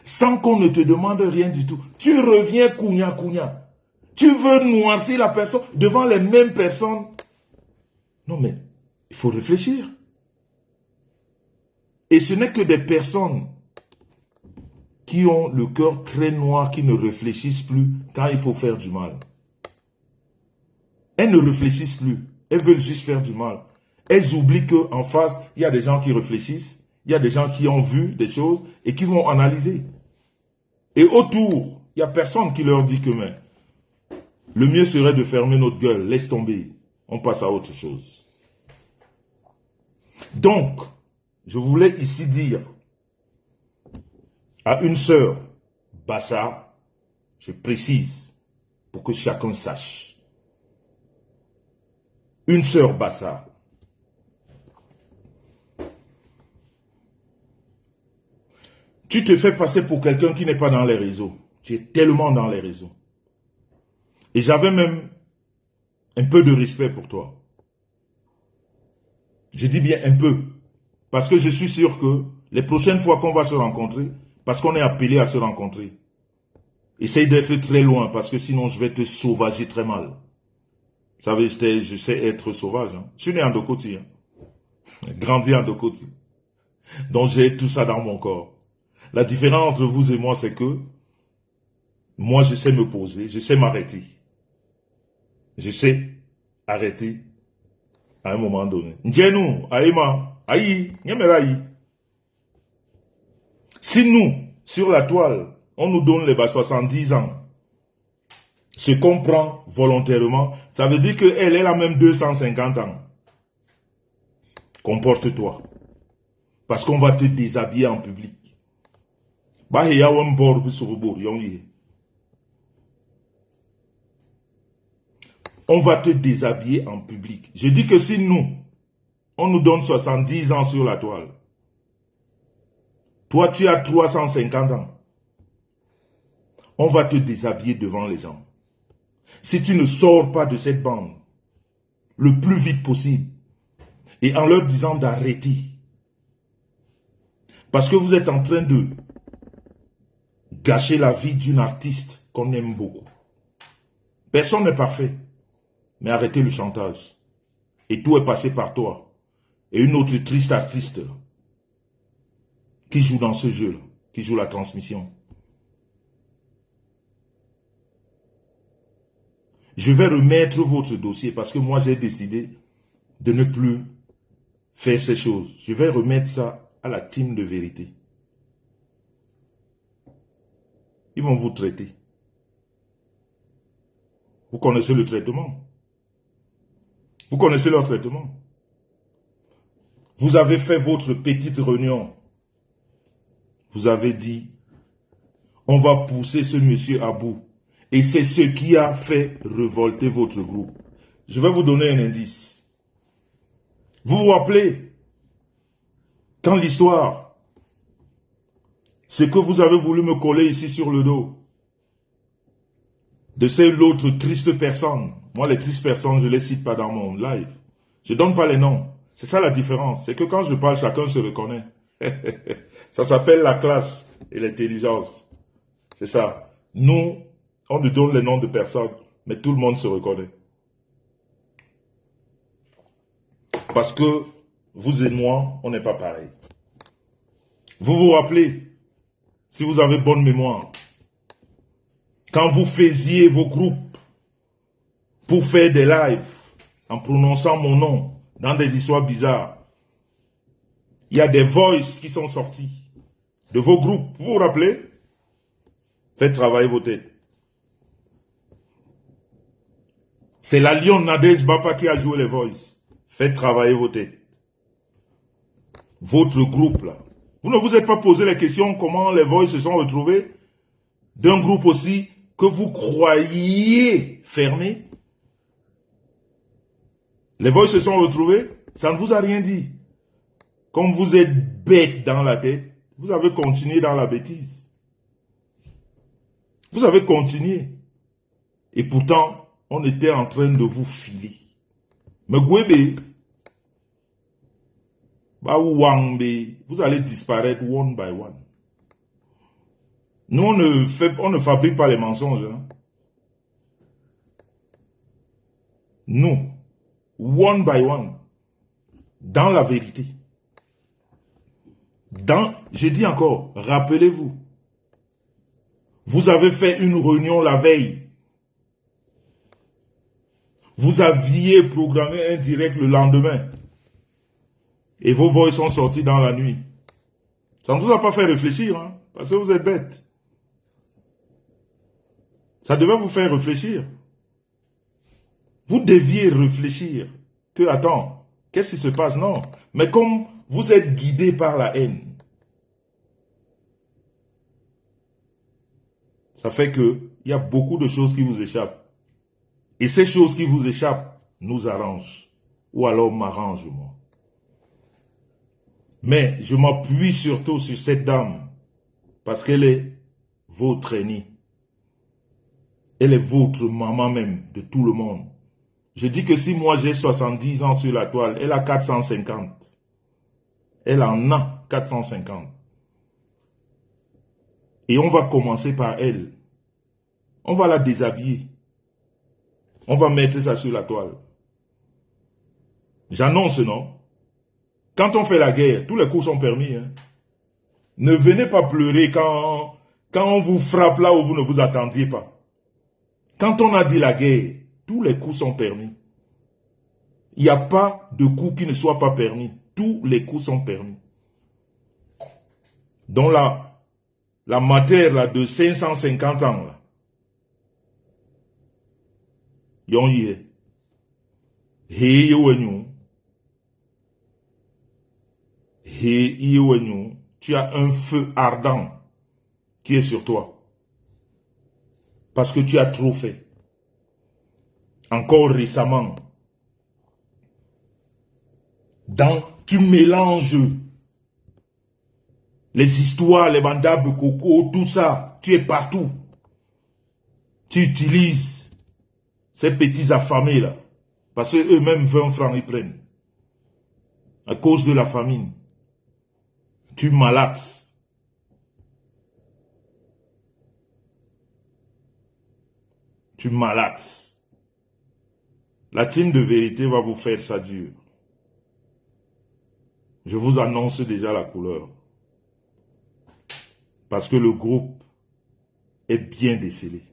sans qu'on ne te demande rien du tout. Tu reviens kounya. Tu veux noircir la personne devant les mêmes personnes. Non mais, il faut réfléchir. Et ce n'est que des personnes qui ont le cœur très noir, qui ne réfléchissent plus quand il faut faire du mal. Elles ne réfléchissent plus. Elles veulent juste faire du mal. Elles oublient qu'en face, il y a des gens qui réfléchissent. Il y a des gens qui ont vu des choses et qui vont analyser. Et autour, il n'y a personne qui leur dit que mais, le mieux serait de fermer notre gueule. Laisse tomber. On passe à autre chose. Donc, je voulais ici dire à une sœur, Bassa, je précise, pour que chacun sache. Une sœur Bassa. Tu te fais passer pour quelqu'un qui n'est pas dans les réseaux. Tu es tellement dans les réseaux. Et j'avais même un peu de respect pour toi. Je dis bien un peu. Parce que je suis sûr que les prochaines fois qu'on va se rencontrer, parce qu'on est appelé à se rencontrer, essaye d'être très loin, parce que sinon je vais te sauvager très mal. Vous savez, je sais être sauvage. Hein. Je suis né en Dokoti. Hein. Grandi en Dokoti. Donc j'ai tout ça dans mon corps. La différence entre vous et moi, c'est que moi, je sais me poser, je sais m'arrêter. Je sais arrêter à un moment donné. N'djenu, aïma, aïe, n'yameraï. Si nous, sur la toile, on nous donne les 70 ans, ce qu'on prend volontairement, ça veut dire qu'elle a même 250 ans. Comporte-toi. Parce qu'on va te déshabiller en public. on va te déshabiller en public. Je dis que si nous, on nous donne 70 ans sur la toile, toi tu as 350 ans, on va te déshabiller devant les gens. Si tu ne sors pas de cette bande le plus vite possible et en leur disant d'arrêter, parce que vous êtes en train de gâcher la vie d'une artiste qu'on aime beaucoup. Personne n'est parfait, mais arrêtez le chantage. Et tout est passé par toi. Et une autre triste artiste qui joue dans ce jeu-là, qui joue la transmission. Je vais remettre votre dossier parce que moi j'ai décidé de ne plus faire ces choses. Je vais remettre ça à la team de vérité. Ils vont vous traiter. Vous connaissez le traitement. Vous connaissez leur traitement. Vous avez fait votre petite réunion. Vous avez dit, on va pousser ce monsieur à bout. Et c'est ce qui a fait révolter votre groupe. Je vais vous donner un indice. Vous vous rappelez, quand l'histoire, ce que vous avez voulu me coller ici sur le dos, de ces autres tristes personnes, moi les tristes personnes, je ne les cite pas dans mon live. Je ne donne pas les noms. C'est ça la différence. C'est que quand je parle, chacun se reconnaît. Ça s'appelle la classe et l'intelligence. C'est ça. Nous, on nous donne les noms de personnes, mais tout le monde se reconnaît. Parce que vous et moi, on n'est pas pareil. Vous vous rappelez, si vous avez bonne mémoire, quand vous faisiez vos groupes pour faire des lives en prononçant mon nom dans des histoires bizarres, il y a des voices qui sont sortis de vos groupes. Vous vous rappelez? Faites travailler vos têtes. C'est la Lyon Nadej Bapa qui a joué les voices. Faites travailler vos têtes. Votre groupe là. Vous ne vous êtes pas posé la question comment les voices se sont retrouvés d'un groupe aussi que vous croyiez fermé. Les voices se sont retrouvés, ça ne vous a rien dit. Comme vous êtes bête dans la tête, vous avez continué dans la bêtise. Vous avez continué. Et pourtant, on était en train de vous filer. Mais Gwebe, vous allez disparaître one by one. Nous, on ne fabrique pas les mensonges. Hein. Nous, one by one, dans la vérité. Je dis encore, rappelez-vous, vous avez fait une réunion la veille. Vous aviez programmé un direct le lendemain. Et vos voix sont sorties dans la nuit. Ça ne vous a pas fait réfléchir, hein, parce que vous êtes bête. Ça devait vous faire réfléchir. Vous deviez réfléchir que, attends, qu'est-ce qui se passe? Non. Mais comme vous êtes guidé par la haine, ça fait qu'il y a beaucoup de choses qui vous échappent. Et ces choses qui vous échappent nous arrangent. Ou alors m'arrangent, moi. Mais je m'appuie surtout sur cette dame. Parce qu'elle est votre aînée. Elle est votre maman même, de tout le monde. Je dis que si moi j'ai 70 ans sur la toile, elle a 450. Elle en a 450. Et on va commencer par elle. On va la déshabiller. On va mettre ça sur la toile. J'annonce, non? Quand on fait la guerre, tous les coups sont permis. Hein? Ne venez pas pleurer quand on vous frappe là où vous ne vous attendiez pas. Quand on a dit la guerre, tous les coups sont permis. Il n'y a pas de coups qui ne soient pas permis. Tous les coups sont permis. Donc la matière là, de 550 ans, là, yon yé. He yowenyu. He yowenyu. Tu as un feu ardent qui est sur toi. Parce que tu as trop fait. encore récemment, tu mélanges les histoires, les mandats de coco, tout ça, tu es partout. Tu utilises ces petits affamés là, parce qu'eux-mêmes 20 francs ils prennent. À cause de la famine. Tu malaxes. Tu malaxes. La team de vérité va vous faire ça dur. Je vous annonce déjà la couleur. Parce que le groupe est bien décelé.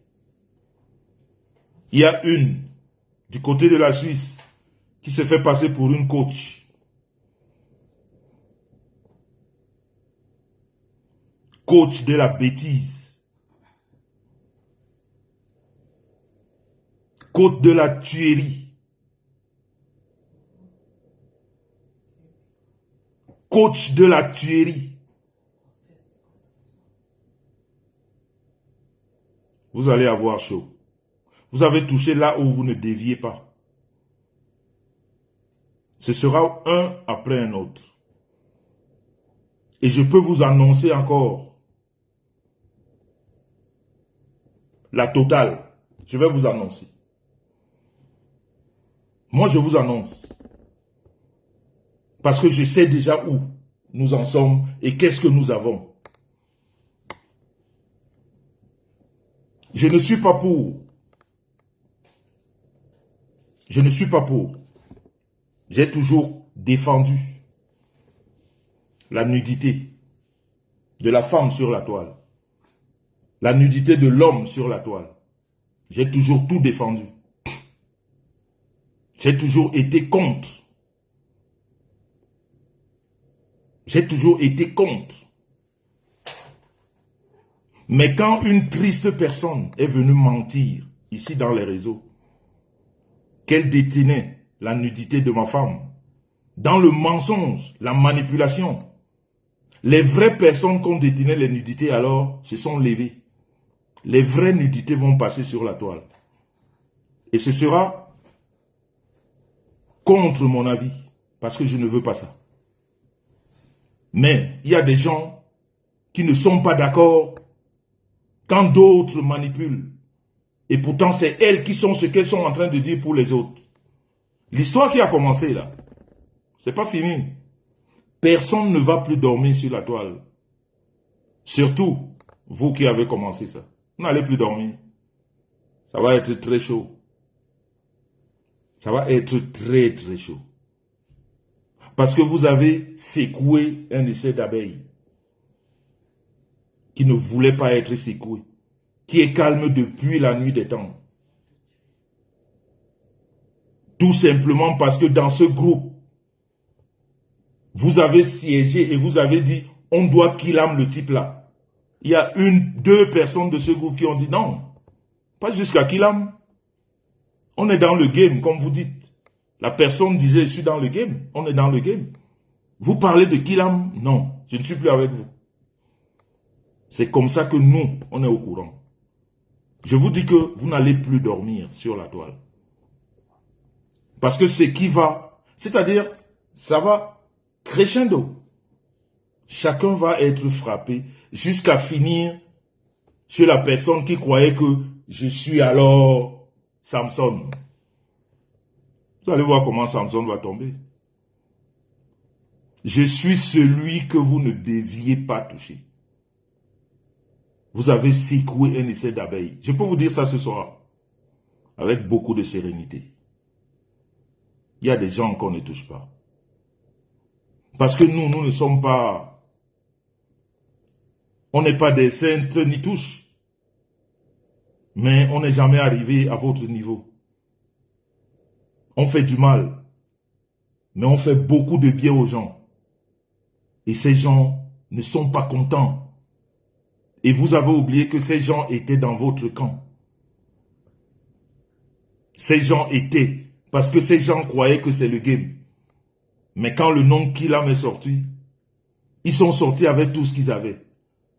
Il y a une, du côté de la Suisse, qui se fait passer pour une coach. Coach de la bêtise. Coach de la tuerie. Coach de la tuerie. Vous allez avoir chaud. Vous avez touché là où vous ne déviez pas. Ce sera un après un autre. Et je peux vous annoncer encore la totale. Je vais vous annoncer. Moi, je vous annonce. Parce que je sais déjà où nous en sommes et qu'est-ce que nous avons. Je ne suis pas pour. Je ne suis pas pour. J'ai toujours défendu la nudité de la femme sur la toile. La nudité de l'homme sur la toile. J'ai toujours tout défendu. J'ai toujours été contre. J'ai toujours été contre. Mais quand une triste personne est venue mentir, ici dans les réseaux, qu'elle détenait la nudité de ma femme, dans le mensonge, la manipulation, les vraies personnes qui ont détenu les nudités alors se sont levées. Les vraies nudités vont passer sur la toile. Et ce sera contre mon avis, parce que je ne veux pas ça. Mais il y a des gens qui ne sont pas d'accord quand d'autres manipulent. Et pourtant, c'est elles qui sont ce qu'elles sont en train de dire pour les autres. L'histoire qui a commencé là, c'est pas fini. Personne ne va plus dormir sur la toile. Surtout, vous qui avez commencé ça. Vous n'allez plus dormir. Ça va être très chaud. Ça va être très très chaud. Parce que vous avez secoué un essai d'abeilles qui ne voulait pas être secoué, qui est calme depuis la nuit des temps. Tout simplement parce que dans ce groupe, vous avez siégé et vous avez dit, on doit killam le type là. Il y a deux personnes de ce groupe qui ont dit non, pas jusqu'à killam. On est dans le game, comme vous dites. La personne disait, je suis dans le game. On est dans le game. Vous parlez de killam? Non, je ne suis plus avec vous. C'est comme ça que nous, on est au courant. Je vous dis que vous n'allez plus dormir sur la toile. Parce que ce qui va, c'est-à-dire, ça va crescendo. Chacun va être frappé jusqu'à finir sur la personne qui croyait que je suis alors Samson. Vous allez voir comment Samson va tomber. Je suis celui que vous ne deviez pas toucher. Vous avez secoué un essai d'abeilles. Je peux vous dire ça ce soir. Avec beaucoup de sérénité. Il y a des gens qu'on ne touche pas. Parce que nous ne sommes pas... On n'est pas des saintes ni touches. Mais on n'est jamais arrivé à votre niveau. On fait du mal. Mais on fait beaucoup de bien aux gens. Et ces gens ne sont pas contents. Et vous avez oublié que ces gens étaient dans votre camp. Ces gens étaient, parce que ces gens croyaient que c'est le game. Mais quand le nom Killam est sorti, ils sont sortis avec tout ce qu'ils avaient.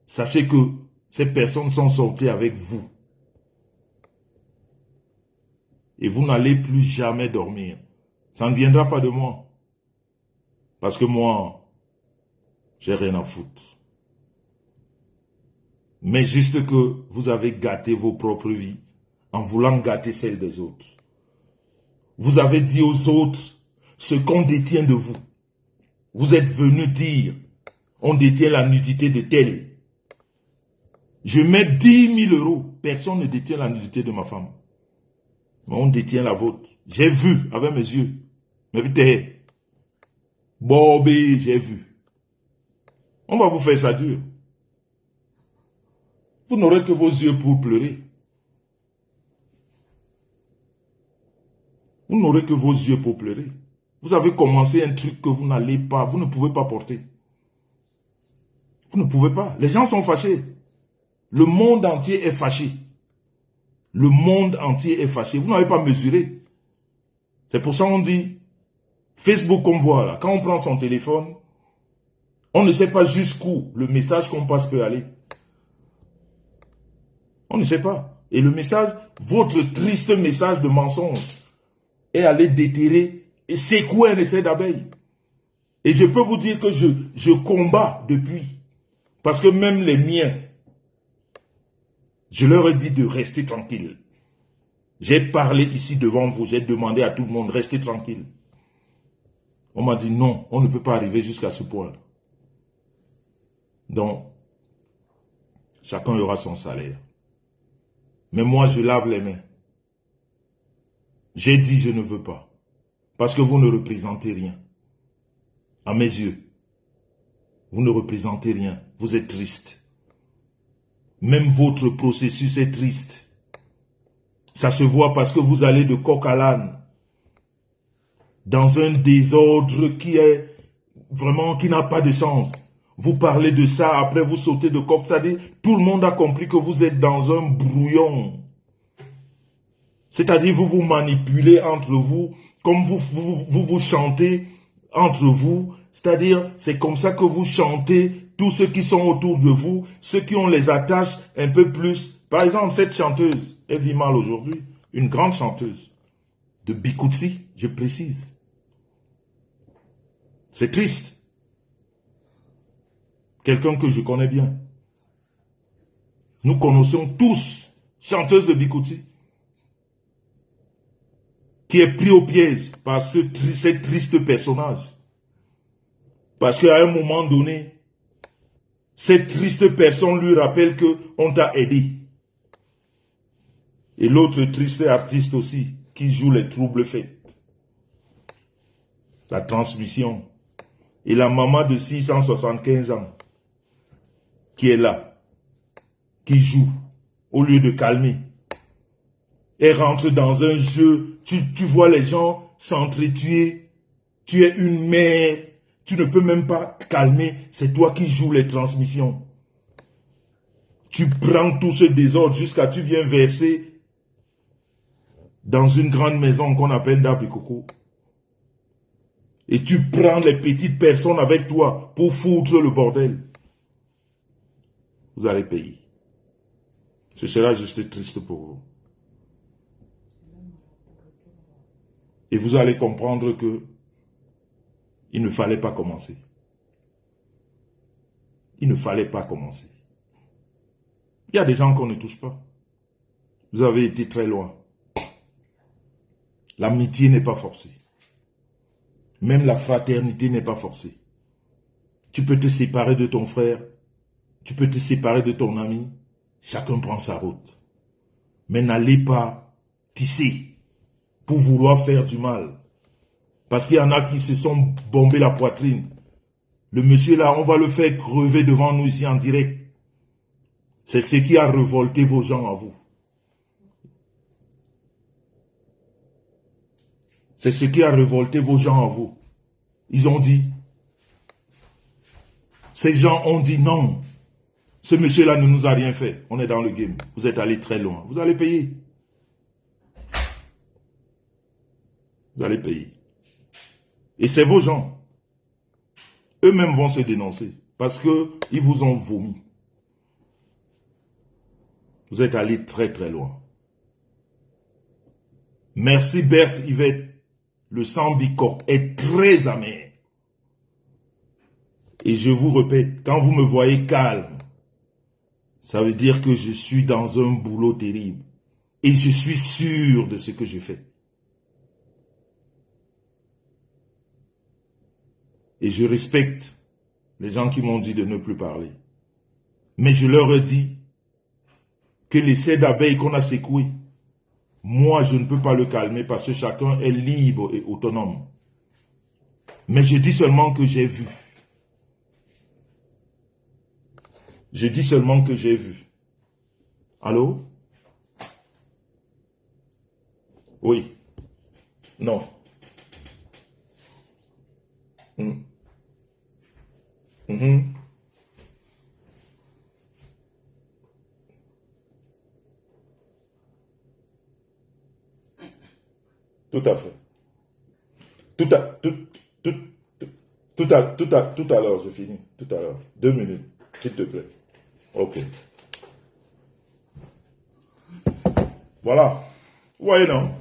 Sachez que ces personnes sont sorties avec vous. Et vous n'allez plus jamais dormir. Ça ne viendra pas de moi. Parce que moi, j'ai rien à foutre. Mais juste que vous avez gâté vos propres vies en voulant gâter celle des autres. Vous avez dit aux autres ce qu'on détient de vous. Vous êtes venu dire, on détient la nudité de tel. Je mets 10 000 euros. Personne ne détient la nudité de ma femme. Mais on détient la vôtre. J'ai vu avec mes yeux. Mais putain, Bobby, j'ai vu. On va vous faire ça dur. Vous n'aurez que vos yeux pour pleurer. Vous n'aurez que vos yeux pour pleurer. Vous avez commencé un truc que vous n'allez pas, vous ne pouvez pas porter. Vous ne pouvez pas. Les gens sont fâchés. Le monde entier est fâché. Le monde entier est fâché. Vous n'avez pas mesuré. C'est pour ça qu'on dit, Facebook qu'on voit là, quand on prend son téléphone, on ne sait pas jusqu'où le message qu'on passe peut aller. On ne sait pas. Et le message, votre triste message de mensonge, est allé déterrer et secouer un essai d'abeille. Et je peux vous dire que je combats depuis. Parce que même les miens, je leur ai dit de rester tranquille. J'ai parlé ici devant vous, j'ai demandé à tout le monde, restez tranquille. On m'a dit non, on ne peut pas arriver jusqu'à ce point. Donc, chacun aura son salaire. Mais moi, je lave les mains. J'ai dit je ne veux pas. Parce que vous ne représentez rien. À mes yeux. Vous ne représentez rien. Vous êtes triste. Même votre processus est triste. Ça se voit parce que vous allez de coq à l'âne. Dans un désordre qui est vraiment, qui n'a pas de sens. Vous parlez de ça, après vous sautez de coq. C'est-à-dire, tout le monde a compris que vous êtes dans un brouillon. C'est-à-dire, vous vous manipulez entre vous, comme vous chantez entre vous. C'est-à-dire, c'est comme ça que vous chantez tous ceux qui sont autour de vous, ceux qui ont les attaches un peu plus. Par exemple, cette chanteuse, elle vit mal aujourd'hui, une grande chanteuse de Bikutsi, je précise. C'est triste. Quelqu'un que je connais bien. Nous connaissons tous, chanteuse de Bikutsi, qui est pris au piège par ce triste personnage. Parce qu'à un moment donné, cette triste personne lui rappelle qu'on t'a aidé. Et l'autre triste artiste aussi, qui joue les troubles faits. La transmission. Et la maman de 675 ans, qui est là, qui joue, au lieu de calmer. Elle rentre dans un jeu, tu vois les gens s'entretuer, tu es une mère, tu ne peux même pas calmer, c'est toi qui joues les transmissions. Tu prends tout ce désordre jusqu'à tu viens verser dans une grande maison qu'on appelle Dabikoko. Et tu prends les petites personnes avec toi pour foutre le bordel. Vous allez payer. Ce sera juste triste pour vous. Et vous allez comprendre que il ne fallait pas commencer. Il ne fallait pas commencer. Il y a des gens qu'on ne touche pas. Vous avez été très loin. L'amitié n'est pas forcée. Même la fraternité n'est pas forcée. Tu peux te séparer de ton frère. Tu peux te séparer de ton ami. Chacun prend sa route. Mais n'allez pas tisser pour vouloir faire du mal. Parce qu'il y en a qui se sont bombés la poitrine. Le monsieur là, on va le faire crever devant nous ici en direct. C'est ce qui a révolté vos gens à vous. C'est ce qui a révolté vos gens à vous. Ils ont dit, ces gens ont dit non. Ce monsieur-là ne nous a rien fait. On est dans le game. Vous êtes allé très loin. Vous allez payer. Vous allez payer. Et c'est vos gens. Eux-mêmes vont se dénoncer. Parce qu'ils vous ont vomi. Vous êtes allé très très loin. Merci Berthe Yvette. Le sang bicoque est très amer. Et je vous répète, quand vous me voyez calme, ça veut dire que je suis dans un boulot terrible. Et je suis sûr de ce que je fais. Et je respecte les gens qui m'ont dit de ne plus parler. Mais je leur ai dit que l'essai d'abeille qu'on a secoué, moi je ne peux pas le calmer parce que chacun est libre et autonome. Mais je dis seulement que j'ai vu. Je dis seulement que j'ai vu. Allô? Oui. Non. Mhm. Tout à fait. Tout à, tout, tout, tout à l'heure, je finis. Tout à l'heure. 2 minutes, s'il te plaît. Ok. Voilà. Vous voyez, non?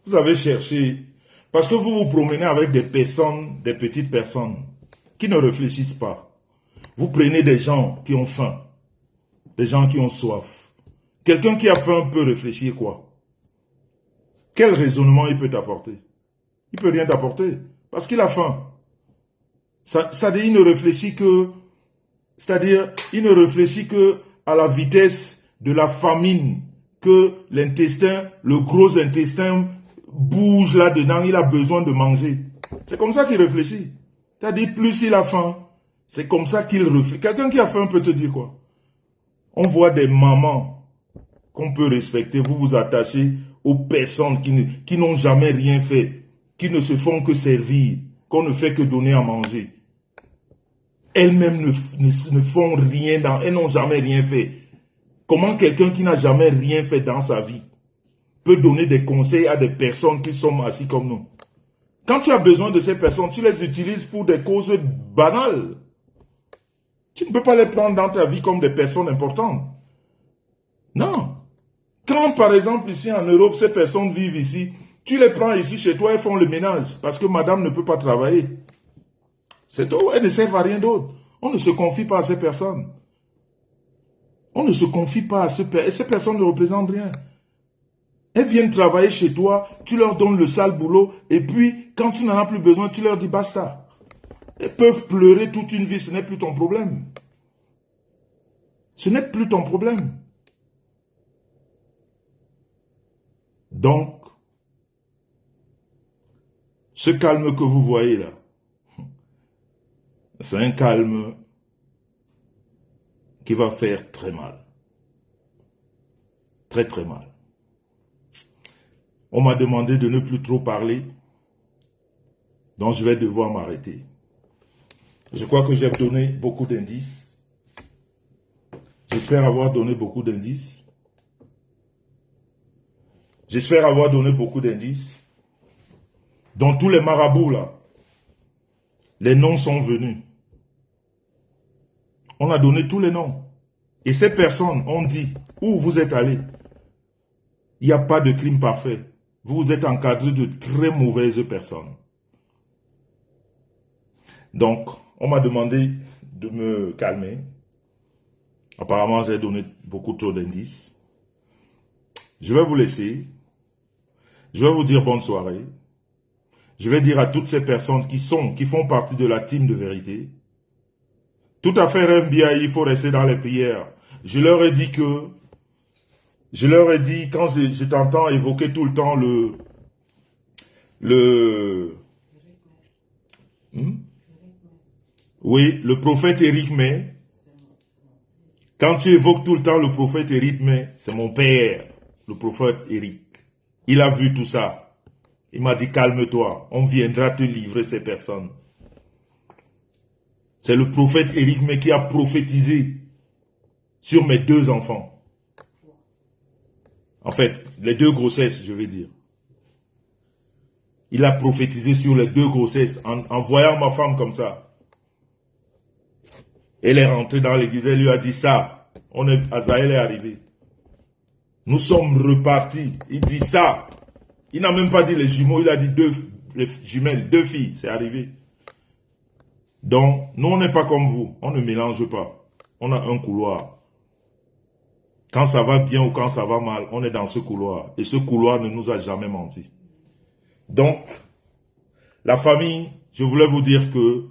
Vous avez cherché. Parce que vous vous promenez avec des personnes, des petites personnes, qui ne réfléchissent pas. Vous prenez des gens qui ont faim. Des gens qui ont soif. Quelqu'un qui a faim peut réfléchir quoi? Quel raisonnement il peut t'apporter? Il ne peut rien t'apporter. Parce qu'il a faim. C'est-à-dire, il ne réfléchit que... C'est-à-dire, il ne réfléchit que à la vitesse de la famine. Que l'intestin, le gros intestin, bouge là-dedans. Il a besoin de manger. C'est comme ça qu'il réfléchit. C'est-à-dire, plus il a faim, c'est comme ça qu'il réfléchit. Quelqu'un qui a faim peut te dire quoi? On voit des mamans qu'on peut respecter. Vous vous attachez aux personnes qui n'ont jamais rien fait, qui ne se font que servir, qu'on ne fait que donner à manger. Elles-mêmes ne font rien, elles n'ont jamais rien fait. Comment quelqu'un qui n'a jamais rien fait dans sa vie peut donner des conseils à des personnes qui sont assises comme nous? Quand tu as besoin de ces personnes, tu les utilises pour des causes banales. Tu ne peux pas les prendre dans ta vie comme des personnes importantes. Non. Quand, par exemple, ici en Europe, ces personnes vivent ici, tu les prends ici chez toi, elles font le ménage parce que madame ne peut pas travailler. C'est tout, elles ne servent à rien d'autre. On ne se confie pas à ces personnes. On ne se confie pas à ces personnes. Et ces personnes ne représentent rien. Elles viennent travailler chez toi, tu leur donnes le sale boulot, et puis, quand tu n'en as plus besoin, tu leur dis basta. Elles peuvent pleurer toute une vie, ce n'est plus ton problème. Ce n'est plus ton problème. Donc, ce calme que vous voyez là, c'est un calme qui va faire très mal. Très très mal. On m'a demandé de ne plus trop parler, donc je vais devoir m'arrêter. Je crois que j'ai donné beaucoup d'indices. J'espère avoir donné beaucoup d'indices. J'espère avoir donné beaucoup d'indices. Dans tous les marabouts là, les noms sont venus. On a donné tous les noms. Et ces personnes ont dit où vous êtes allés. Il n'y a pas de crime parfait. Vous vous êtes encadré de très mauvaises personnes. Donc, on m'a demandé de me calmer. Apparemment, j'ai donné beaucoup trop d'indices. Je vais vous laisser. Je vais vous dire bonne soirée. Je vais dire à toutes ces personnes qui font partie de la team de vérité. Tout à fait, RMBI, il faut rester dans les prières. Je leur ai dit, quand je t'entends évoquer tout le temps oui, le prophète Éric May. Quand tu évoques tout le temps le prophète Éric May, c'est mon père, le prophète Éric. Il a vu tout ça. Il m'a dit, calme-toi, on viendra te livrer ces personnes. C'est le prophète Éric May qui a prophétisé sur mes 2 enfants. En fait, les 2 grossesses, je veux dire. Il a prophétisé sur les 2 grossesses en voyant ma femme comme ça. Elle est rentrée dans l'église, elle lui a dit ça. Azaël est arrivé. Nous sommes repartis. Il dit ça. Il n'a même pas dit les jumeaux, il a dit les jumelles, 2 filles, c'est arrivé. Donc, nous, on n'est pas comme vous, on ne mélange pas. On a un couloir. Quand ça va bien ou quand ça va mal, on est dans ce couloir. Et ce couloir ne nous a jamais menti. Donc, la famille, je voulais vous dire que,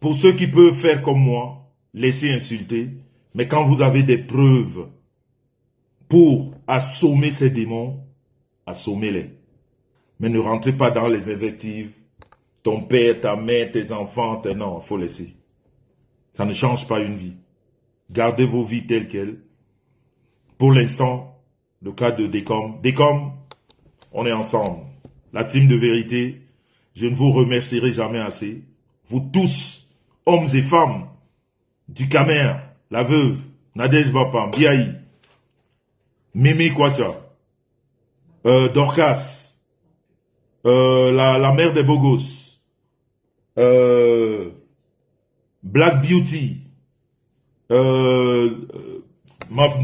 pour ceux qui peuvent faire comme moi, laissez insulter, mais quand vous avez des preuves pour assommer ces démons, assommez-les. Mais ne rentrez pas dans les invectives. Ton père, ta mère, tes enfants, non, il faut laisser. Ça ne change pas une vie. Gardez vos vies telles quelles. Pour l'instant, le cas de Décom. Décom, on est ensemble. La team de vérité, je ne vous remercierai jamais assez. Vous tous, hommes et femmes, du Camer, la veuve, Nadège Bapam, Biaï, Mimi Kwacha, Dorcas, la mère des Bogos, Black Beauty,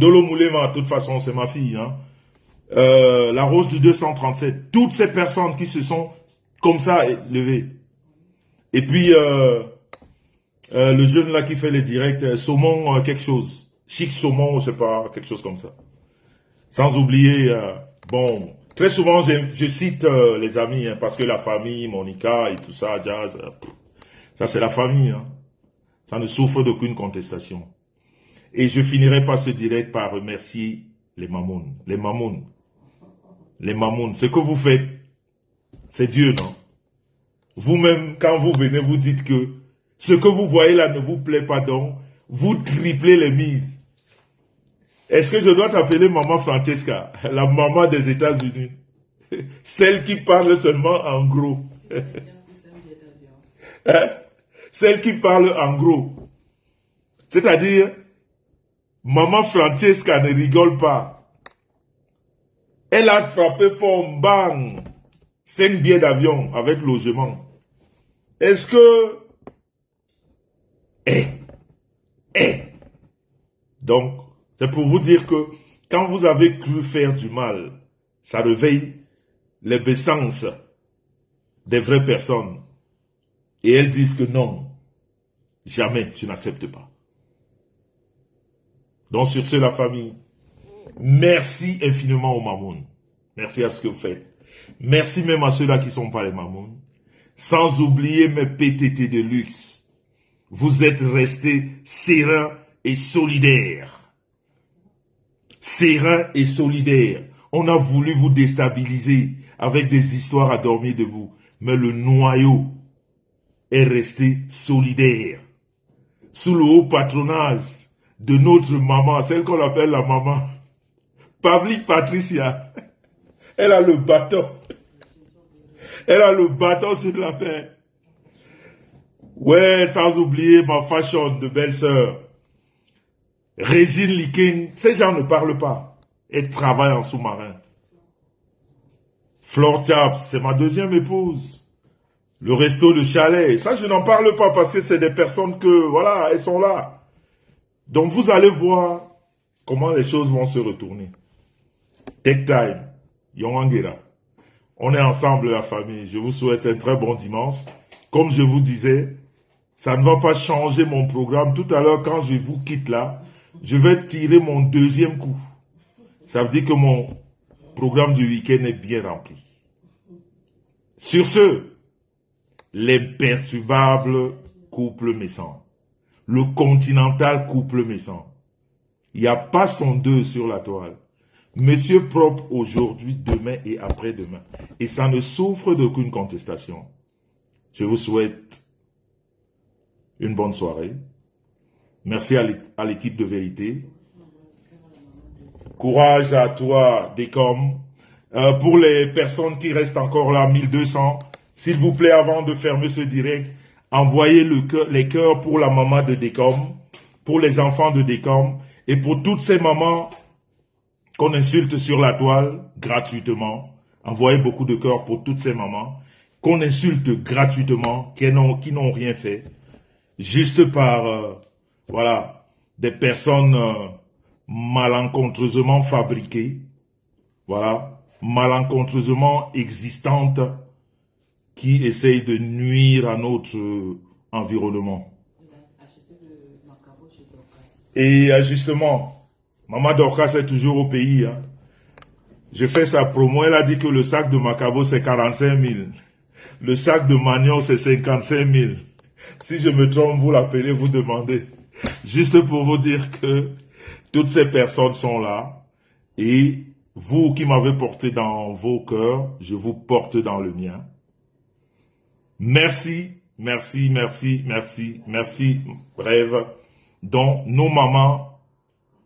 Dolo Moulema, de toute façon c'est ma fille, hein. La Rose du 237, toutes ces personnes qui se sont comme ça levées. Et puis le jeune là qui fait les directs, Saumon quelque chose, Chic Saumon, je sais pas, quelque chose comme ça. Sans oublier, bon, très souvent je cite les amis, hein, parce que la famille, Monica et tout ça, Jazz, ça c'est la famille, hein. Ça ne souffre d'aucune contestation. Et je finirai pas ce direct par remercier les mamouns. Les mamouns. Les mamouns. Ce que vous faites, c'est Dieu, non? Vous-même, quand vous venez, vous dites que ce que vous voyez là ne vous plaît pas, donc vous triplez les mises. Est-ce que je dois t'appeler Maman Francesca, la maman des États-Unis? Celle qui parle seulement en gros. Hein? Celle qui parle en gros. C'est-à-dire, Maman Francesca ne rigole pas. Elle a frappé fort, bang, 5 billets d'avion avec logement. Est-ce que... Donc, c'est pour vous dire que quand vous avez cru faire du mal, ça réveille les bessances des vraies personnes. Et elles disent que non, jamais, je n'accepte pas. Donc sur ce, la famille, merci infiniment aux mamouns. Merci à ce que vous faites. Merci même à ceux-là qui ne sont pas les mamouns. Sans oublier mes PTT de luxe. Vous êtes restés sereins et solidaires. Sereins et solidaires. On a voulu vous déstabiliser avec des histoires à dormir debout. Mais le noyau est resté solidaire. Sous le haut patronage de notre maman, celle qu'on appelle la maman, Pavlik Patricia. Elle a le bâton. Elle a le bâton sur la main. Ouais, sans oublier ma fashion de belle-sœur. Régine Liking. Ces gens ne parlent pas. Elle travaille en sous-marin. Flore Chaps, c'est ma deuxième épouse. Le resto de chalet. Ça, je n'en parle pas parce que c'est des personnes que, voilà, elles sont là. Donc, vous allez voir comment les choses vont se retourner. Take time. Yongangera. On est ensemble, la famille. Je vous souhaite un très bon dimanche. Comme je vous disais, ça ne va pas changer mon programme. Tout à l'heure, quand je vous quitte là, je vais tirer mon deuxième coup. Ça veut dire que mon programme du week-end est bien rempli. Sur ce, l'imperturbable couple Messan. Le continental couple Messan. Il n'y a pas son deux sur la toile. Monsieur propre aujourd'hui, demain et après-demain. Et ça ne souffre d'aucune contestation. Je vous souhaite une bonne soirée. Merci à l'équipe de vérité. Courage à toi, Décom. Pour les personnes qui restent encore là, 1200, s'il vous plaît, avant de fermer ce direct, envoyez les cœurs pour la maman de Décom, pour les enfants de Décom, et pour toutes ces mamans qu'on insulte sur la toile gratuitement. Envoyez beaucoup de cœurs pour toutes ces mamans qu'on insulte gratuitement, qui n'ont rien fait, juste par, voilà, des personnes malencontreusement fabriquées. Voilà. malencontreusement existantes qui essayent de nuire à notre environnement. Et justement, Maman Dorcas est toujours au pays. Hein. Je fais sa promo, elle a dit que le sac de Macabo c'est 45 000. Le sac de Magnon c'est 55 000. Si je me trompe, vous l'appelez, vous demandez. Juste pour vous dire que toutes ces personnes sont là. Et vous qui m'avez porté dans vos cœurs, je vous porte dans le mien. Merci, merci, merci, merci, merci, rêve. Donc, nos mamans,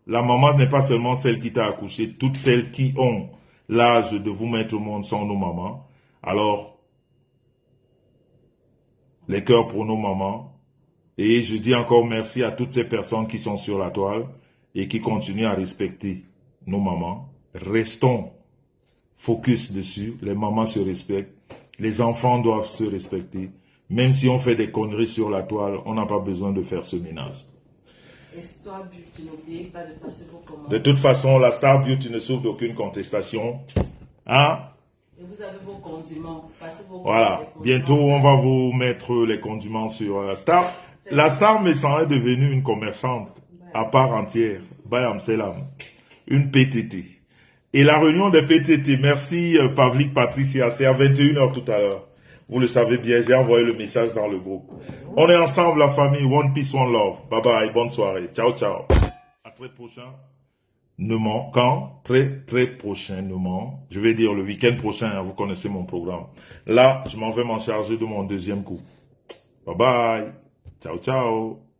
la maman n'est pas seulement celle qui t'a accouché, toutes celles qui ont l'âge de vous mettre au monde sont nos mamans. Alors, les cœurs pour nos mamans. Et je dis encore merci à toutes ces personnes qui sont sur la toile et qui continuent à respecter nos mamans. Restons focus dessus. Les mamans se respectent. Les enfants doivent se respecter. Même si on fait des conneries sur la toile, on n'a pas besoin de faire ce ménage. De toute façon, la Star Beauty ne souffre d'aucune contestation. Hein? Et vous avez vos condiments. Voilà. Bientôt, on va vous mettre les condiments sur la Star. La Star Messan est devenue une commerçante à part entière. Bayam Selam. Une PTT. Et la réunion des PTT, merci Pavlik Patricia, c'est à 21h tout à l'heure. Vous le savez bien, j'ai envoyé le message dans le groupe. On est ensemble, la famille. One peace, one love. Bye bye, bonne soirée. Ciao, ciao. À très prochain. Quand très prochainement, je vais dire le week-end prochain, hein, vous connaissez mon programme. Là, je m'en vais m'en charger de mon deuxième coup. Bye bye. Ciao, ciao.